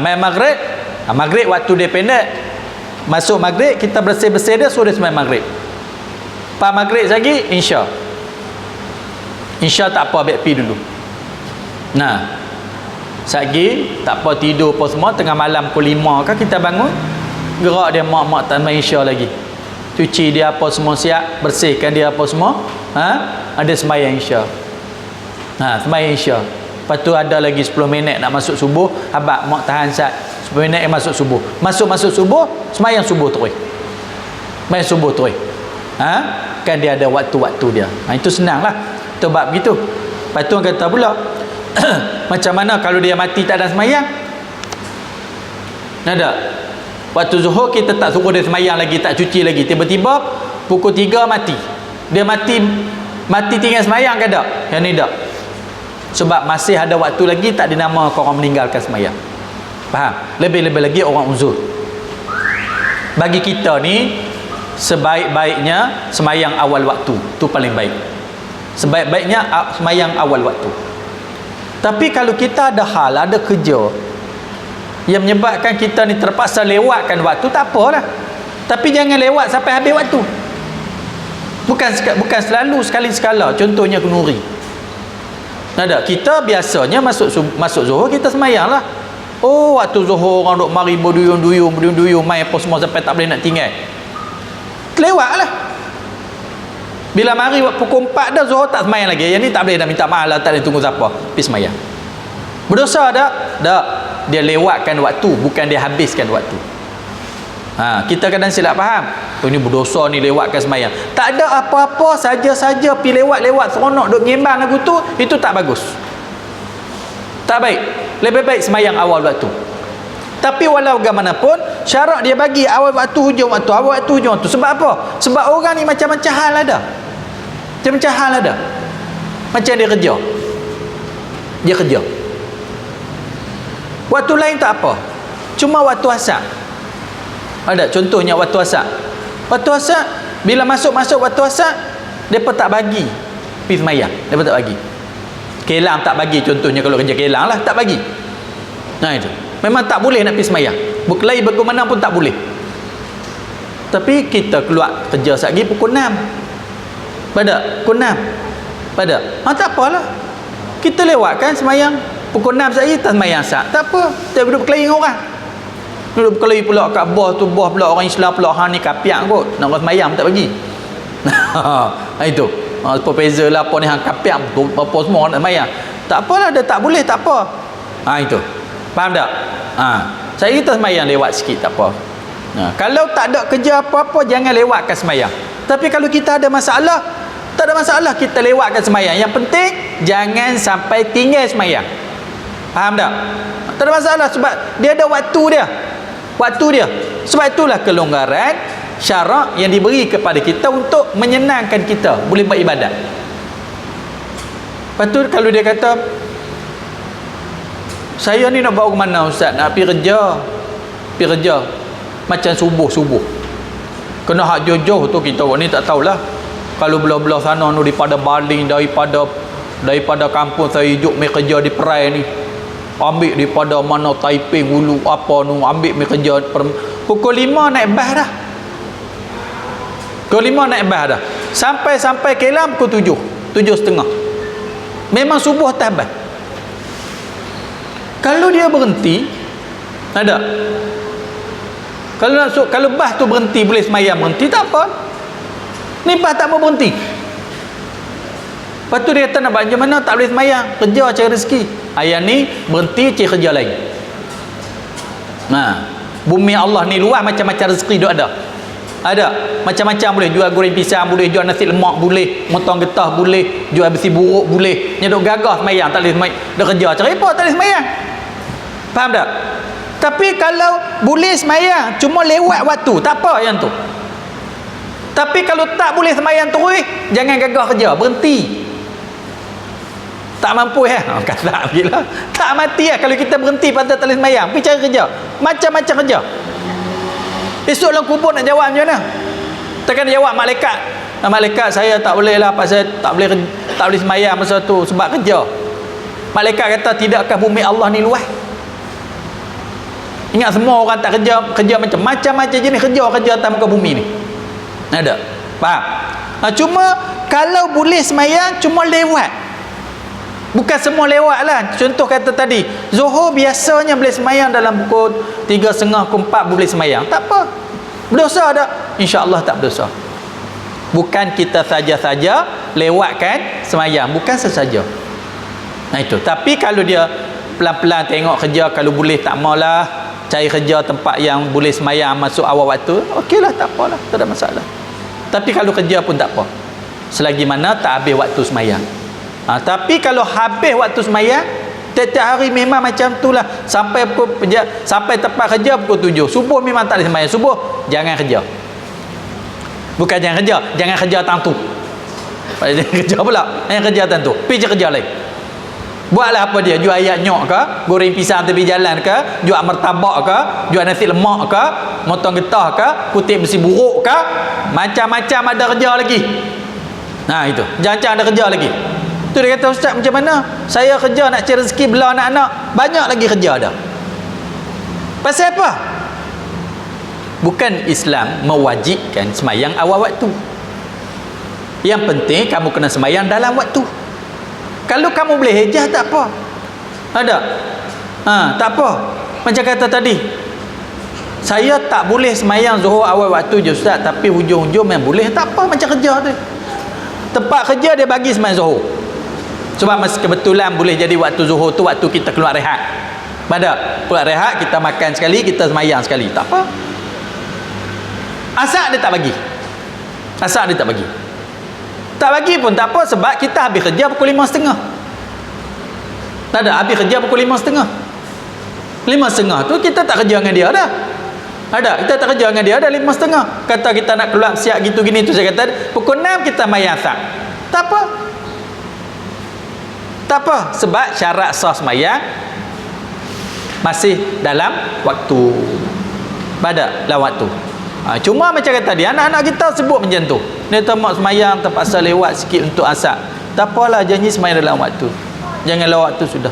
main maghrib, maghrib waktu dia pendek, masuk maghrib kita bersih-bersih dia, suruh dia sembahyang maghrib. Lepas maghrib lagi insya tak apa, ambil pi dulu. Nah, satgi tak apa, tidur apa semua, tengah malam pukul 5 kan kita bangun, gerak dia mak tak main insya lagi, cuci dia apa semua siap, bersihkan dia apa semua, ada sembahyang insya. Sembahyang insya. Lepas tu ada lagi 10 minit nak masuk subuh, abang mak tahan sat 10 minit masuk subuh. Masuk subuh, sembahyang subuh terus. Sembahyang subuh terus. Kan dia ada waktu-waktu dia. Itu senanglah. Itu bab begitu. Lepas tu orang kata pula macam mana kalau dia mati tak ada sembahyang? Ada. Waktu zuhur kita tak suruh dia sembahyang lagi, tak cuci lagi, tiba-tiba pukul 3 mati. Dia mati tinggal sembahyang ke tak? Yang ni tak. Sebab masih ada waktu lagi, tak dinamakan orang meninggalkan sembahyang. Faham? Lebih-lebih lagi orang uzur. Bagi kita ni sebaik-baiknya sembahyang awal waktu, tu paling baik. Sebaik-baiknya sembahyang awal waktu. Tapi kalau kita ada hal, ada kerja yang menyebabkan kita ni terpaksa lewatkan waktu, tak apalah. Tapi jangan lewat sampai habis waktu. Bukan selalu, sekali-sekala. Contohnya kenuri. Ada, kita biasanya masuk zuhur kita sembahyang lah. Oh, waktu zuhur orang duk mari berduyung-duyung main apa semua sampai tak boleh nak tinggal. Kelewat lah. Bila mari pukul 4 dah zuhur tak sembahyang lagi, yang ni tak boleh dah, minta maaf lah, tak boleh tunggu siapa, pergi sembahyang. Berdosa tak? Tak. Dia lewatkan waktu, bukan dia habiskan waktu. Kita kadang silap faham, oh ni berdosa ni, lewatkan sembahyang. Tak ada apa-apa, saja-saja pi lewat seronok duk ngembang lagu tu, itu tak bagus, tak baik. Lebih baik sembahyang awal waktu. Tapi walau bagaimanapun, syarat dia bagi awal waktu, hujung waktu, awal waktu, hujung waktu. Sebab apa? Sebab orang ni macam-macam hal ada. Macam-macam hal ada. Macam dia kerja. Waktu lain tak apa. Cuma waktu asar. Ada contohnya waktu asar. Waktu asar, bila masuk waktu asar, depa tak bagi pergi sembahyang. Depa tak bagi. Kelang tak bagi, contohnya kalau kerja kelang lah, tak bagi. Itu. Memang tak boleh nak pergi sembahyang. Berkelahi bagaimana pun tak boleh. Tapi kita keluar kerja satgi pukul 6. Pukul 6. Tak apalah. Kita lewatkan sembahyang pukul 6 satgi, tak sembahyang sat. Tak apa. Kita duduk berkelahi dengan orang. Duduk berkelahi pula kat bos pula orang Islam pula, hang ni kapiak kot. Nak orang sembahyang tak bagi. Itu. Berbeza lah apa ni, hang kapiak apa semua nak sembahyang. Tak apalah, dia tak boleh, tak apa. Itu. Faham tak? Saya kita sembahyang lewat sikit, tak apa. Kalau tak ada kerja apa-apa, jangan lewatkan sembahyang. Tapi kalau kita ada masalah, tak ada masalah, kita lewatkan sembahyang. Yang penting jangan sampai tinggal sembahyang. Faham tak? Tak ada masalah, sebab dia ada waktu dia. Sebab itulah kelonggaran syarak yang diberi kepada kita untuk menyenangkan kita boleh beribadat. Lepas tu kalau dia kata, saya ni nak bawa ke mana ustaz? Nak pergi kerja macam subuh kena hak jauh-jauh tu, kita orang ni tak tahulah. Kalau belah-belah sana tu daripada baling, daripada kampung saya hidup mai kerja di Perai ni, ambil daripada mana Taiping Hulu apa nu, ambil mai kerja pukul 5 naik bas dah. Pukul 5 naik bas dah. Sampai Kelang pukul 7:30. Memang subuh atas bas. Kalau dia berhenti, ada. Kalau bas tu berhenti, boleh sembahyang berhenti, tak apa. Ni bas tak mau berhenti. Lepas tu dia kata nak buat macam mana, tak boleh sembahyang, kerja cari rezeki. Ayat ni berhenti cari kerja lain. Bumi Allah ni luas, macam-macam rezeki duk ada. Macam-macam boleh, jual goreng pisang boleh, jual nasi lemak boleh, motong getah boleh, jual besi buruk boleh. Dia duk gagah sembahyang, tak boleh sembahyang. Dia kerja cari apa, tak boleh sembahyang. Faham tak? Tapi kalau boleh sembahyang cuma lewat waktu, tak apa yang tu. Tapi kalau tak boleh sembahyang terus, jangan gagah kerja, berhenti. Tak mampu kata gila. Tak mati kalau kita berhenti pada tak boleh sembahyang, pergi cari kerja. macam-macam kerja. Esok dalam kubur nak jawab macam mana? Takkan jawab malaikat. Malaikat, saya tak boleh lah, pasal tak boleh sembahyang masa tu sebab kerja. Malaikat kata, tidakkah bumi Allah ni luas? Ingat semua orang tak kerja macam-macam jenis kerja atas muka bumi ni. Ada? Faham? Cuma kalau boleh sembahyang cuma lewat. Bukan semua lewat lah. Contoh kata tadi, Zuhur biasanya boleh sembahyang dalam pukul 3.30 ke 4 boleh sembahyang. Tak apa. Berdosa tak? InsyaAllah tak berdosa. Bukan kita saja-saja lewatkan sembahyang. Bukan sesaja. Nah itu. Tapi kalau dia pelan-pelan tengok kerja, kalau boleh tak maulah cari kerja tempat yang boleh sembahyang masuk awal waktu, okeylah, tak apalah, tak ada masalah. Tapi kalau kerja pun tak apa, selagi mana tak habis waktu sembahyang. Tapi kalau habis waktu sembahyang, tiap-tiap hari memang macam tu lah, sampai tempat kerja pukul 7 subuh memang tak boleh sembahyang. Subuh jangan kerja. Bukan jangan kerja, jangan kerja tentu. Jangan kerja pula, jangan kerja tentu, pergi kerja lain. Buatlah apa dia, jual ayam nyok ke, goreng pisang tepi jalan ke, jual martabak ke, jual nasi lemak ke, motong getah ke, kutip besi buruk ke, macam-macam ada kerja lagi. Itu, jangan-jangan ada kerja lagi. Tu dia kata, ustaz macam mana? Saya kerja nak cari rezeki bela anak-anak, banyak lagi kerja ada. Pasal apa? Bukan Islam mewajibkan sembahyang awal waktu. Yang penting kamu kena sembahyang dalam waktu. Kalau kamu boleh hejah tak apa. Ada? Tak apa. Macam kata tadi, saya tak boleh sembahyang Zuhur awal waktu je ustaz, tapi hujung-hujung memang boleh. Tak apa, macam kerja tu. Tempat kerja dia bagi sembahyang Zuhur. Sebab masa kebetulan boleh jadi waktu Zuhur tu waktu kita keluar rehat. Pada keluar rehat, kita makan sekali, kita sembahyang sekali. Tak apa. Asal dia tak bagi. Asal dia tak bagi. Tak bagi pun tak apa, sebab kita habis kerja pukul 5.30. Tak ada, habis kerja pukul 5.30. 5.30 tu kita tak kerja dengan dia dah. Ada, kita tak kerja dengan dia dah 5.30. Kata kita nak keluar siap gitu gini tu, saya kata pukul 6 kita sembahyang asar. Tak apa. Tak apa, sebab syarat sah sembahyang masih dalam waktu. Pada dalam waktu. Cuma macam kata dia, anak-anak kita sebut macam tu. Dia tamak sembahyang terpaksa lewat sikit untuk asar. Tak apalah, janji sembahyang dalam waktu. Jangan lewat waktu sudah.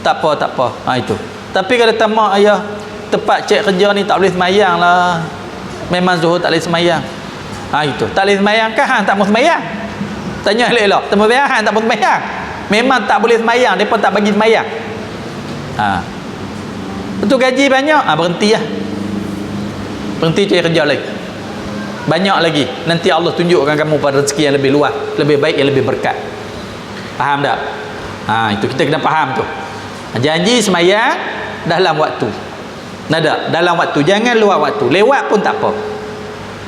Tak apa, tak apa. Itu. Tapi kalau tamak ayah tempat cek kerja ni tak boleh sembahyang lah. Memang Zuhur tak boleh sembahyang. Itu. Tak boleh sembahyang kah? Tak mau sembahyang. Tanya elok-elok. Tak mau sembahyang, tak mau sembahyang. Memang tak boleh sembahyang, depa tak bagi sembahyang. Betul gaji banyak, berhenti lah. Berhenti cari kerja lagi. Banyak lagi. Nanti Allah tunjukkan kamu pada rezeki yang lebih luas, lebih baik, yang lebih berkat. Faham tak? Itu kita kena faham tu. Janji sembahyang dalam waktu. Nada, dalam waktu. Jangan luar waktu. Lewat pun tak apa.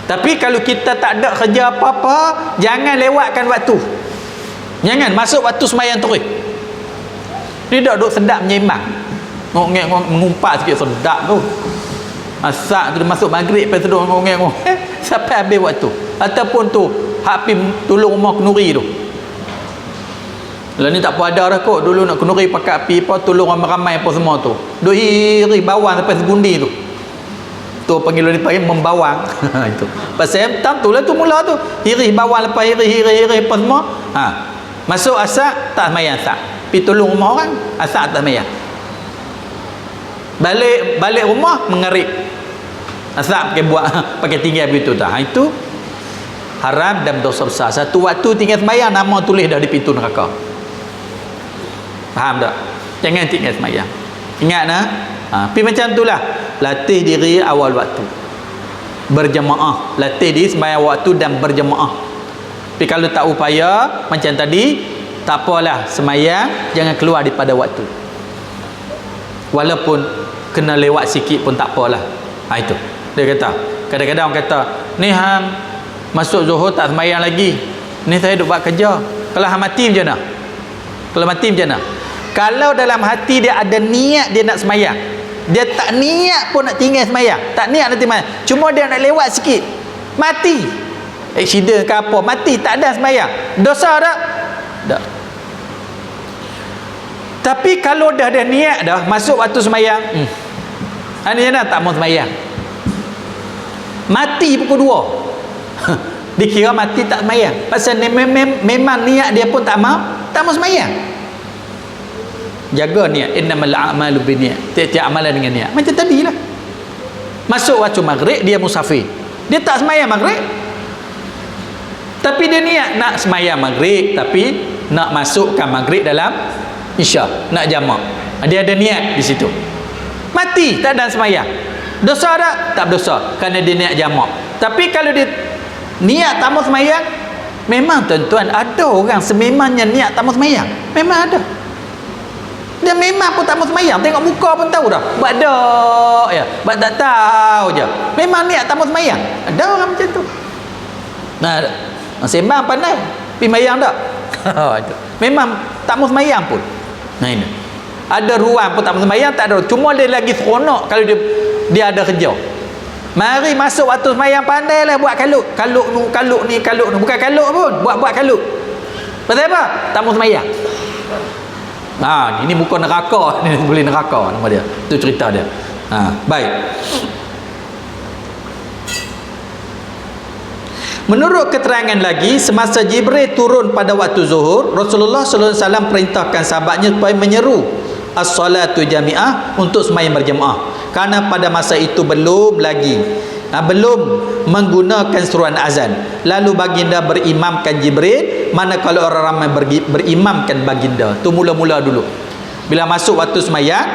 Tapi kalau kita tak ada kerja apa-apa, jangan lewatkan waktu. Jangan masuk waktu sembahyang terus. Ni duduk sedap menyembang. Mengumpat sikit sedap tu. Asak tu masuk maghrib, lepas tu duduk ngongeng-ngongeng sampai habis waktu. Ataupun tu hapi tolong rumah kenuri tu. Lah ni tak apa ada dah kot. Dulu nak kenuri pakai api apa, tolong ramai-ramai apa semua tu. Duk iri bawang sampai segundi tu. Tu panggil ni panggil membawang. Itu. Pasal tam tu lah tu mula tu. Iri bawang lepas iri apa semua. Masuk asak tak sembahyang asak. Pi tolong rumah orang, asak tak sembahyang. Balik rumah mengerip. Asal pakai tinggal begitu dah. Itu haram dan dosa besar. Satu waktu tinggal sembahyang, nama tulis dah di pintu neraka. Faham tak? Jangan tinggal sembahyang. Ingat nah. Tapi macam itulah. Latih diri awal waktu. Berjemaah. Latih diri sembahyang waktu dan berjemaah. Tapi kalau tak upaya macam tadi, tak apalah, sembahyang jangan keluar daripada waktu. Walaupun kena lewat sikit pun tak apalah. Itu dia kata. Kadang-kadang orang kata, ni hang masuk Zuhur tak sembahyang lagi, ni saya duk buat kerja. Kalau hang mati macam mana? Kalau mati macam mana? Kalau dalam hati dia ada niat dia nak sembahyang, dia tak niat pun nak tinggal sembahyang, tak niat nanti sembahyang, cuma dia nak lewat sikit, mati, accident ke apa, mati tak ada sembahyang, dosa tak? Tak. Tapi kalau dah ada niat dah masuk waktu sembahyang, Ana tak mau sembahyang. Mati pukul 2. Dikira mati tak sembahyang. Pasal memang niat dia pun tak mau sembahyang. Jaga niat. Innamal a'malu binniyat. Tiap-tiap amalan dengan niat. Macam tadilah. Masuk waktu maghrib dia musafir. Dia tak sembahyang maghrib. Tapi dia niat nak sembahyang maghrib, tapi nak masukkan maghrib dalam isyak, nak jamak. Dia ada niat di situ. Mati tak ada sembahyang. Dosa tak? Tak berdosa kerana dia niat jamak. Tapi kalau dia niat tak mau sembahyang, memang tuan-tuan ada orang sememangnya niat tak mau sembahyang. Memang ada. Dia memang pun tak mau sembahyang, tengok muka pun tahu dah. Buat dak ya, buat tak tahu je. Memang niat tak mau sembahyang. Ada orang macam tu. Nah, sembang pandai, pergi sembahyang tak? Memang tak mau sembahyang pun. Nah ini. Ada ruang pun tak mau sembahyang, tak ada. Cuma dia lagi seronok kalau dia ada kerja. Mari masuk waktu sembahyang, pandailah buat kalut. Kalut ni. Bukan kalut pun, buat kalut. Pasal apa? Tak mau sembahyang. Ini bukan neraka. Ini boleh neraka nama dia. Itu cerita dia. Baik. Menurut keterangan lagi, semasa Jibril turun pada waktu zuhur, Rasulullah sallallahu alaihi wasallam perintahkan sahabatnya supaya menyeru as-salatu jami'ah untuk sembahyang berjemaah. Karena pada masa itu belum menggunakan seruan azan. Lalu baginda berimamkan Jibril, manakala orang ramai berimamkan baginda. Tu mula-mula dulu. Bila masuk waktu sembahyang,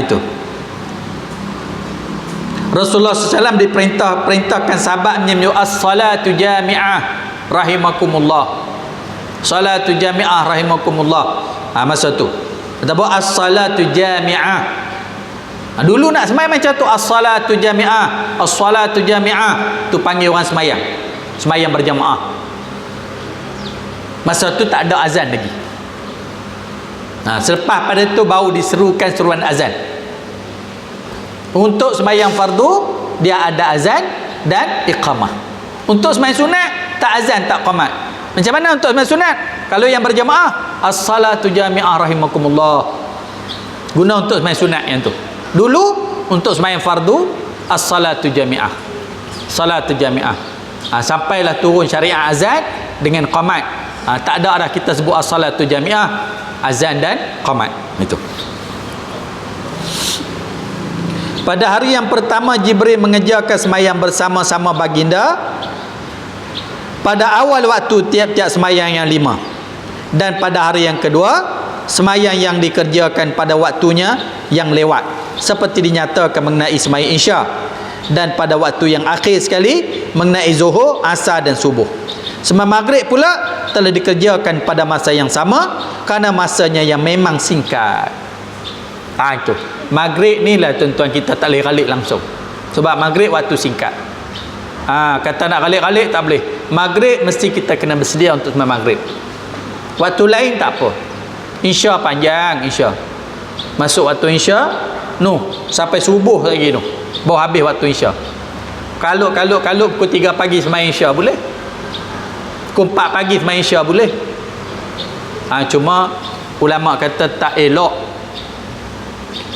itu. Rasulullah SAW perintahkan sahabatnya as-salatu jami'ah rahimakumullah. Salatu jami'ah rahimakumullah. Masa tu. Kata apa? As-salatu jami'ah. Dulu nak sembahyang macam tu, as-salatu jami'ah. As-salatu jami'ah. Tu panggil orang sembahyang. Sembahyang berjamaah. Masa tu tak ada azan lagi. Selepas pada tu baru diserukan seruan azan. Untuk sembahyang fardu dia ada azan dan iqamah. Untuk sembahyang sunat tak azan tak qamat. Macam mana untuk sembahyang sunat? Kalau yang berjamaah, as-salatu jami'ah rahimakumullah. Guna untuk sembahyang sunat yang tu. Dulu untuk sembahyang fardu, as-salatu jami'ah. Salatu jami'ah. Sampailah turun syariat azan dengan qamat. Tak ada dah kita sebut as-salatu jami'ah, azan dan qamat. Itu. Pada hari yang pertama Jibril mengerjakan sembahyang bersama-sama baginda pada awal waktu tiap-tiap sembahyang yang 5. Dan pada hari yang kedua sembahyang yang dikerjakan pada waktunya yang lewat, seperti dinyatakan mengenai sembahyang isya. Dan pada waktu yang akhir sekali mengenai zuhur, asar dan subuh. Sembahyang maghrib pula telah dikerjakan pada masa yang sama kerana masanya yang memang singkat. Itu maghrib ni lah tuan-tuan kita tak boleh ralik langsung, sebab maghrib waktu singkat. Kata nak ralik-ralik tak boleh. Maghrib mesti kita kena bersedia untuk sembahyang maghrib. Waktu lain tak apa. Isya panjang, isya masuk waktu isya sampai subuh lagi baru habis waktu isya. Kalau pukul 3 pagi sembahyang isya boleh, pukul 4 pagi sembahyang isya boleh. Cuma ulama kata tak elok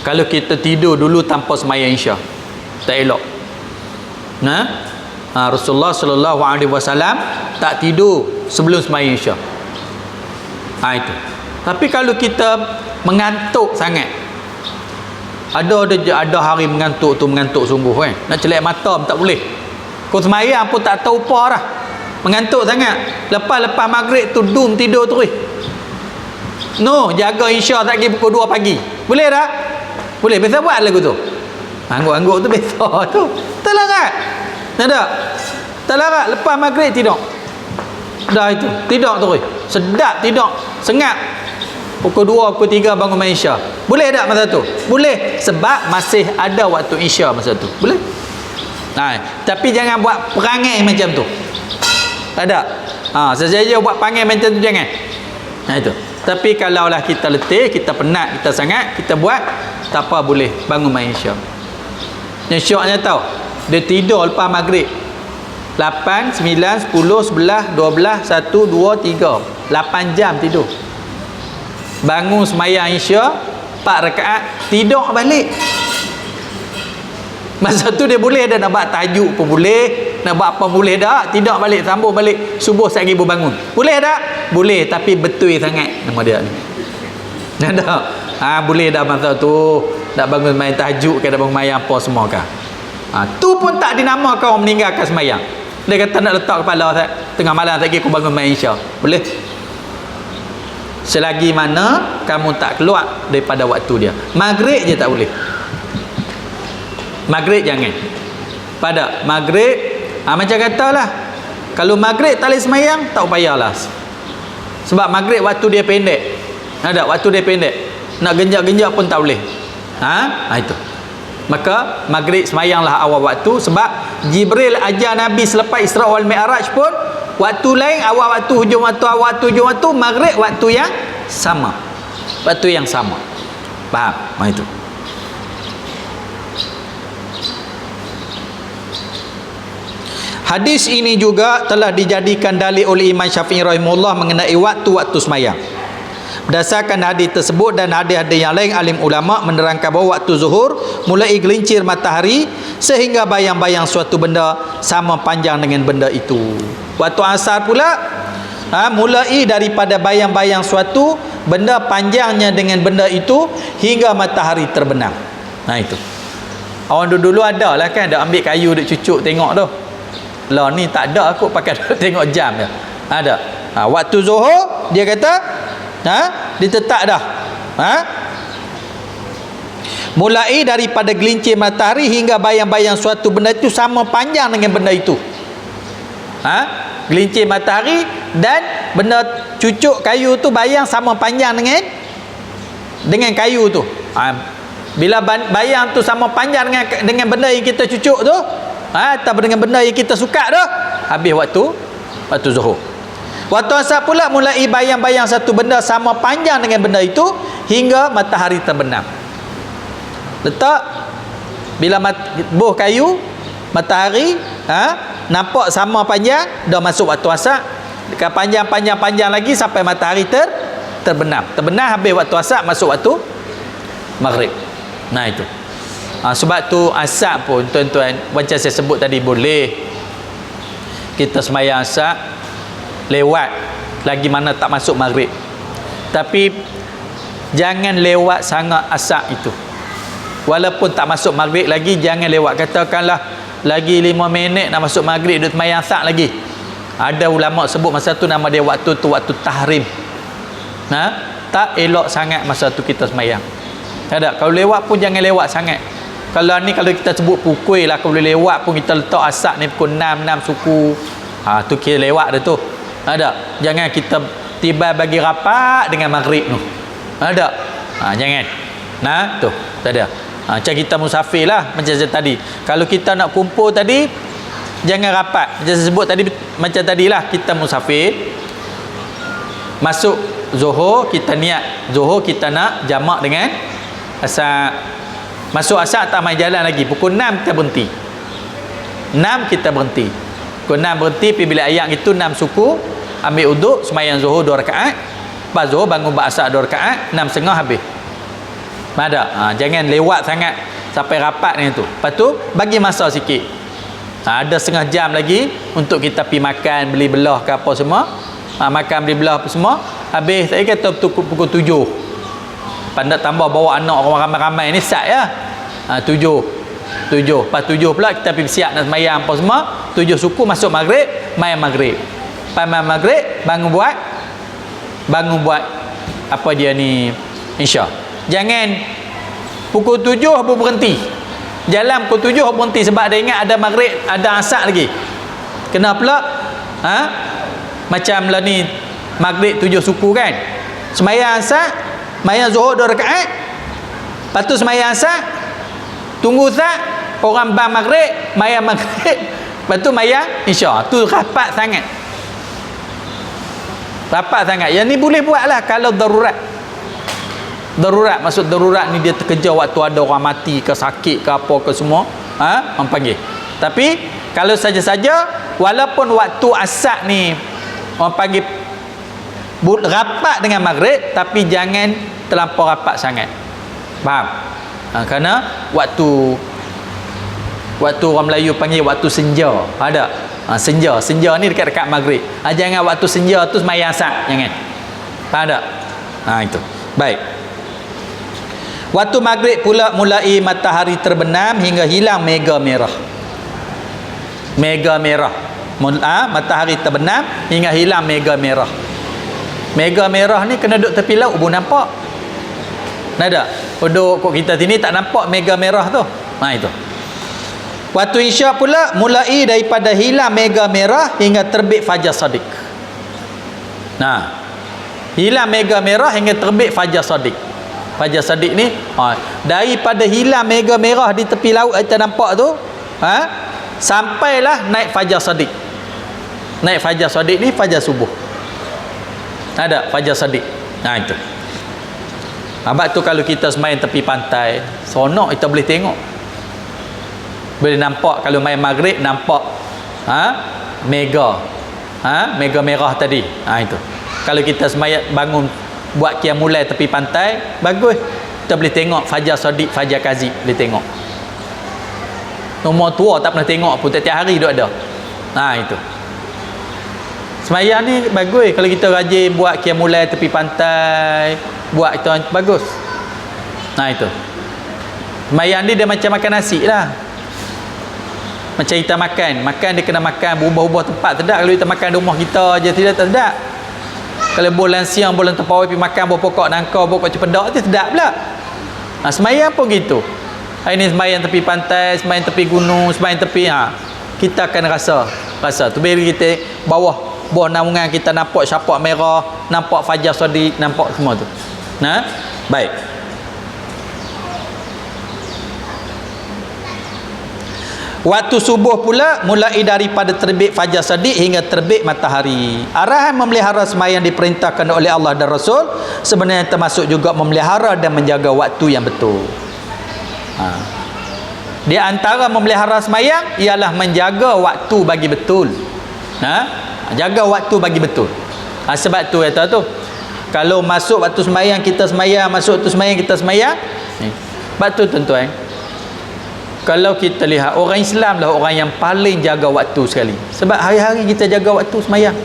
kalau kita tidur dulu tanpa sembahyang isya. Tak elok. Rasulullah sallallahu alaihi wasallam tak tidur sebelum sembahyang isya. Itu. Tapi kalau kita mengantuk sangat, ada hari mengantuk sungguh kan. Nak celak mata pun tak boleh. Kau sembahyang pun tak tahu apa dah. Mengantuk sangat. Lepas maghrib tu tidur terus. Jaga isya tak lagi pukul 2 pagi. Boleh tak? Boleh, biasa buat lagu tu. Angguk-angguk tu biasa tu. Tak larat. Tak larat. Lepas maghrib tidur. Dah itu. Tidur terus. Sedap tidur. Sengap. Pukul 2, pukul 3 bangun main isya. Boleh tak masa tu? Boleh. Sebab masih ada waktu isya masa tu. Boleh. Tapi jangan buat perangai macam tu. Tak ada. Sesaja buat perangai macam tu jangan. Itu. Tapi kalaulah kita letih, kita penat, kita sangat, kita buat, tak apa, boleh bangun main isya. Yang syoknya tahu, dia tidur lepas maghrib 8, 9, 10, 11, 12, 1, 2, 3 8 jam tidur. Bangun sembahyang isya 4 rakaat, tidur balik. Masa tu dia boleh dah nak buat tajuk pun boleh, nak buat apa boleh dah, tidak balik sambung balik subuh sekali bangun. Boleh tak? Boleh, tapi betul sangat nama dia ni. Ada. Boleh dah masa tu nak bangun main tahajud ke, nak bangun main apa semua kah. Tu pun tak dinamakan orang meninggalkan sembahyang. Dia kata nak letak kepala tengah malam lagi aku bangun main isyak. Boleh. Selagi mana kamu tak keluar daripada waktu dia. Maghrib je tak boleh. Maghrib jangan. Pada maghrib macam katalah, kalau maghrib tak boleh sembahyang, tak payahlah. Sebab maghrib waktu dia pendek. Ada waktu dia pendek. Nak genjak-genjak pun tak boleh. Itu. Maka maghrib sembahyanglah awal waktu, sebab Jibril ajar Nabi selepas Isra wal Mi'raj pun waktu lain, awal waktu, hujung waktu, awal waktu, hujung waktu, maghrib waktu yang sama. Waktu yang sama. Faham? Itu. Hadis ini juga telah dijadikan dalil oleh Imam Syafi'i rahimahullah mengenai waktu-waktu sembahyang. Berdasarkan hadis tersebut dan hadis-hadis yang lain, alim ulama menerangkan bahawa waktu zuhur mulai gelincir matahari sehingga bayang-bayang suatu benda sama panjang dengan benda itu. Waktu asar pula mulai daripada bayang-bayang suatu benda panjangnya dengan benda itu hingga matahari terbenam. Itu. Orang dulu ada lah kan, ada ambil kayu duk cucuk tengok tu. Lah ni tak ada, aku pakai tengok jam je. Ada. Waktu zuhur dia kata ditetak dah. Mulai daripada gelincir matahari hingga bayang-bayang suatu benda itu sama panjang dengan benda itu. Gelincir matahari dan benda cucuk kayu tu bayang sama panjang dengan kayu tu. Bila bayang tu sama panjang dengan benda yang kita cucuk tu, atau dengan benda yang kita suka tu, habis waktu zuhur. Waktu asar pula mulai bayang-bayang satu benda sama panjang dengan benda itu hingga matahari terbenam. Letak bila buh kayu matahari nampak sama panjang, dah masuk waktu asar. Dekat panjang lagi sampai matahari terbenam. Terbenam habis waktu asar, masuk waktu maghrib. Itu. Sebab tu asar pun tuan-tuan, macam saya sebut tadi, boleh kita sembahyang asar lewat lagi mana tak masuk maghrib, tapi jangan lewat sangat asar itu. Walaupun tak masuk maghrib lagi, jangan lewat. Katakanlah lagi 5 minit nak masuk maghrib, duduk sembahyang asar lagi. Ada ulama sebut masa tu nama dia waktu tu waktu tahrim. Tak elok sangat masa tu kita sembahyang. Ada, kalau lewat pun jangan lewat sangat. Kalau kita sebut pukul lah, kalau lewat pun kita letak asar ni pukul 6 suku. Tu kira lewat dah tu. Ada, jangan kita tiba bagi rapat dengan maghrib tu. Ada. Jangan. Tu tak ada. Macam kita musafir lah, macam saya tadi. Kalau kita nak kumpul tadi, jangan rapat. Macam saya sebut tadi, macam tadilah kita musafir. Masuk zuhur, kita niat zuhur, kita nak jamak dengan asar. Masuk asar tak main jalan lagi. Pukul 6 kita berhenti. 6 kita berhenti. Pukul 6 berhenti, pergi bilik ayak itu 6 suku, ambil uduk, sembahyang zuhur 2 rakaat. Lepas zuhur bangun asar 2 rakaat, 6.30 habis. Jangan lewat sangat sampai rapat dengan tu. Lepas tu bagi masa sikit. Ada setengah jam lagi untuk kita pergi makan, beli belah ke apa semua. Makan, beli belah apa semua. Habis saya kata pukul 7. Pandai tambah bawa anak orang ramai-ramai ni sat ya. 7. Lepas 7 pula kita pergi siap nak sembahyang apa semua. 7 suku masuk maghrib, main maghrib. Lepas main maghrib, bangun buat apa dia ni, insya. Jangan pukul 7 pun berhenti. Jalan pukul 7 berhenti sebab dia ingat ada maghrib, ada asar lagi. Kena pula macam lah ni maghrib 7 suku kan. Sembahyang asar, sembahyang zuhur 2 rakaat. Lepas tu sembahyang asar, tunggu sat, orang bang maghrib, sembahyang maghrib. Lepas tu sembahyang isyak. Tu rapat sangat. Yang ni boleh buat lah kalau darurat. Maksud darurat ni dia terkejar waktu ada orang mati ke sakit ke apa ke semua, orang panggil. Tapi kalau saja-saja, walaupun waktu asar ni orang panggil rapat dengan maghrib, tapi jangan terlampau rapat sangat. Faham? Kerana waktu Waktu orang Melayu panggil waktu senja. Ada. Senja. Senja ni dekat-dekat maghrib. Jangan waktu senja tu sembahyang asar. Jangan. Faham tak? Itu. Baik. Waktu maghrib pula mulai matahari terbenam hingga hilang mega merah. Mega merah. Matahari terbenam hingga hilang mega merah. Mega merah ni kena duduk tepi laut pun nampak. Ada. Duduk kat kita sini tak nampak mega merah tu. Itu. Waktu isyak pula mulai daripada hilang mega merah hingga terbit fajar shadiq. Hilang mega merah hingga terbit fajar shadiq. Fajar shadiq ni daripada hilang mega merah di tepi laut kita nampak tu, sampailah naik fajar shadiq. Naik fajar shadiq ni fajar subuh. Ada fajar shadiq. Itu. Sebab tu kalau kita semain tepi pantai, seronok kita boleh tengok. Boleh nampak kalau main maghrib nampak mega mega merah tadi. Itu. Kalau kita semayat bangun buat qiyam mulai tepi pantai, bagus. Kita boleh tengok fajar shadiq, fajar kazib, boleh tengok. Nombor tua tak pernah tengok pun, tiap-tiap hari duk ada. Itu. Semayang ni bagus kalau kita rajin buat qiyam mulai tepi pantai, buat itu bagus. Itu. Semayang ni dia macam makan nasi lah. Macam kita makan dia kena makan berubah-ubah tempat. Sedap kalau kita makan di rumah kita je, tidak sedap. Kalau bulan siang bulan terpawai pergi makan buah pokok nangka, buah pokok cepedak tu sedap pula. Semayang pun gitu. Hari ni semayang tepi pantai, semayang tepi gunung, semayang tepi kita akan rasa tu bila kita bawah naungan kita nampak syapak merah, nampak fajar shadiq, nampak semua tu. Baik. Waktu subuh pula mulai daripada terbit fajar shadiq hingga terbit matahari. Arahan memelihara sembahyang diperintahkan oleh Allah dan Rasul, sebenarnya termasuk juga memelihara dan menjaga waktu yang betul. Di antara memelihara sembahyang ialah menjaga waktu bagi betul. Jaga waktu bagi betul. Sebab tu kata tu, kalau masuk waktu sembahyang kita sembahyang, masuk waktu sembahyang kita sembahyang. Sebab tu tuan-tuan, kalau kita lihat orang Islam lah orang yang paling jaga waktu sekali. Sebab hari-hari kita jaga waktu sembahyang.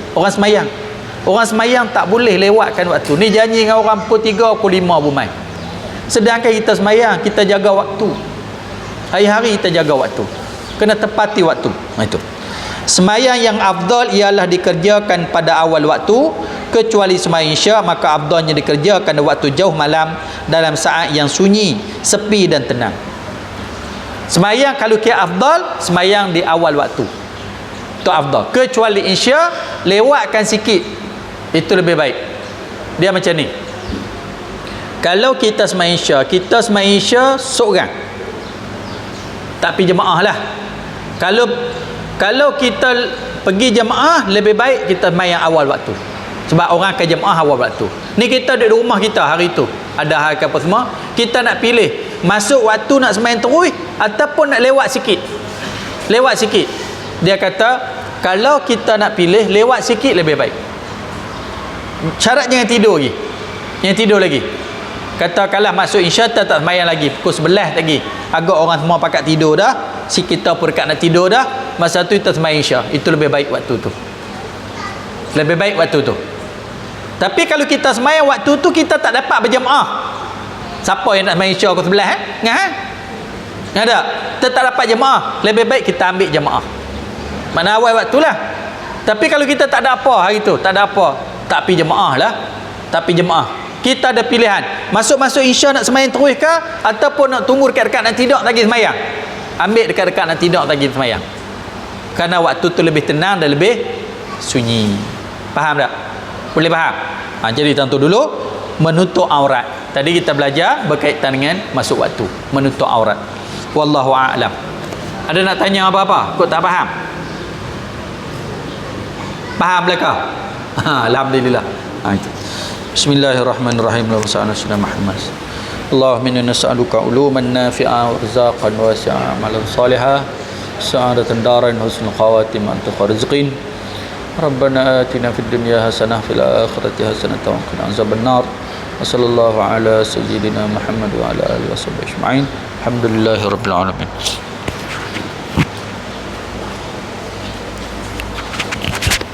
Orang sembahyang tak boleh lewatkan waktu. Ni janji dengan orang pukul 3, pukul 5 pun main. Sedangkan kita sembahyang, kita jaga waktu. Hari-hari kita jaga waktu. Kena tepati waktu. Itu. Sembahyang yang afdal ialah dikerjakan pada awal waktu, kecuali sembahyang isyak, maka afdalnya dikerjakan waktu jauh malam dalam saat yang sunyi, sepi dan tenang. Sembahyang kalau kira afdal, sembahyang di awal waktu. Itu afdal. Kecuali isyak, lewatkan sikit. Itu lebih baik. Dia macam ni. Kalau kita sembahyang isyak, kita sembahyang isyak seorang. Tak pergi jemaah lah. Kalau kita pergi jemaah, lebih baik kita sembahyang awal waktu. Sebab orang akan jemaah awal waktu. Ni kita duduk di rumah kita hari tu. Ada hari apa semua. Kita nak pilih masuk waktu nak sembahyang terus ataupun nak lewat sikit. Dia kata kalau kita nak pilih lewat sikit lebih baik. Syarat jangan tidur lagi. Jangan tidur lagi. Katakanlah masuk isyak tak sembahyang lagi, pukul 11 lagi. Agak orang semua pakat tidur dah. Si kita pun dekat nak tidur dah. Masa tu kita sembahyang isyak. Itu lebih baik waktu tu. Lebih baik waktu tu. Tapi kalau kita sembahyang waktu tu kita tak dapat berjemaah. Siapa yang nak sembahyang isyak pukul 11 Nggak ada. Kita tak dapat jemaah. Lebih baik kita ambil jemaah. Mana awal waktu lah. Tapi kalau kita tak ada apa hari tu, tak ada apa, tak pergi jemaah lah. Tak pergi jemaah. Kita ada pilihan. Masuk-masuk isyak nak sembahyang terus ke, ataupun nak tunggu dekat-dekat nak tidur lagi sembahyang. Ambil dekat-dekat nak tidur lagi sembahyang. Kerana waktu tu lebih tenang dan lebih sunyi. Faham tak? Boleh faham? Jadi tentu dulu menutup aurat. Tadi kita belajar berkaitan dengan masuk waktu, menutup aurat. Wallahu a'lam. Ada nak tanya apa-apa? Kau tak faham? Faham belakang? Alhamdulillah. Itu. Bismillahirrahmanirrahim. Allahumma inna nas'aluka uluman nafi'a wa rizqan wasi'a, amalan salihah, sa'adatan daran, husnul khawatim, anta kharizqin. Rabbana atina fid dunya hasanah fil akhirati hasanah wa qina azabannar. Wa sallallahu ala sayyidina Muhammad wa ala alihi wa sahbihi ajma'in. Alhamdulillahirabbil alamin.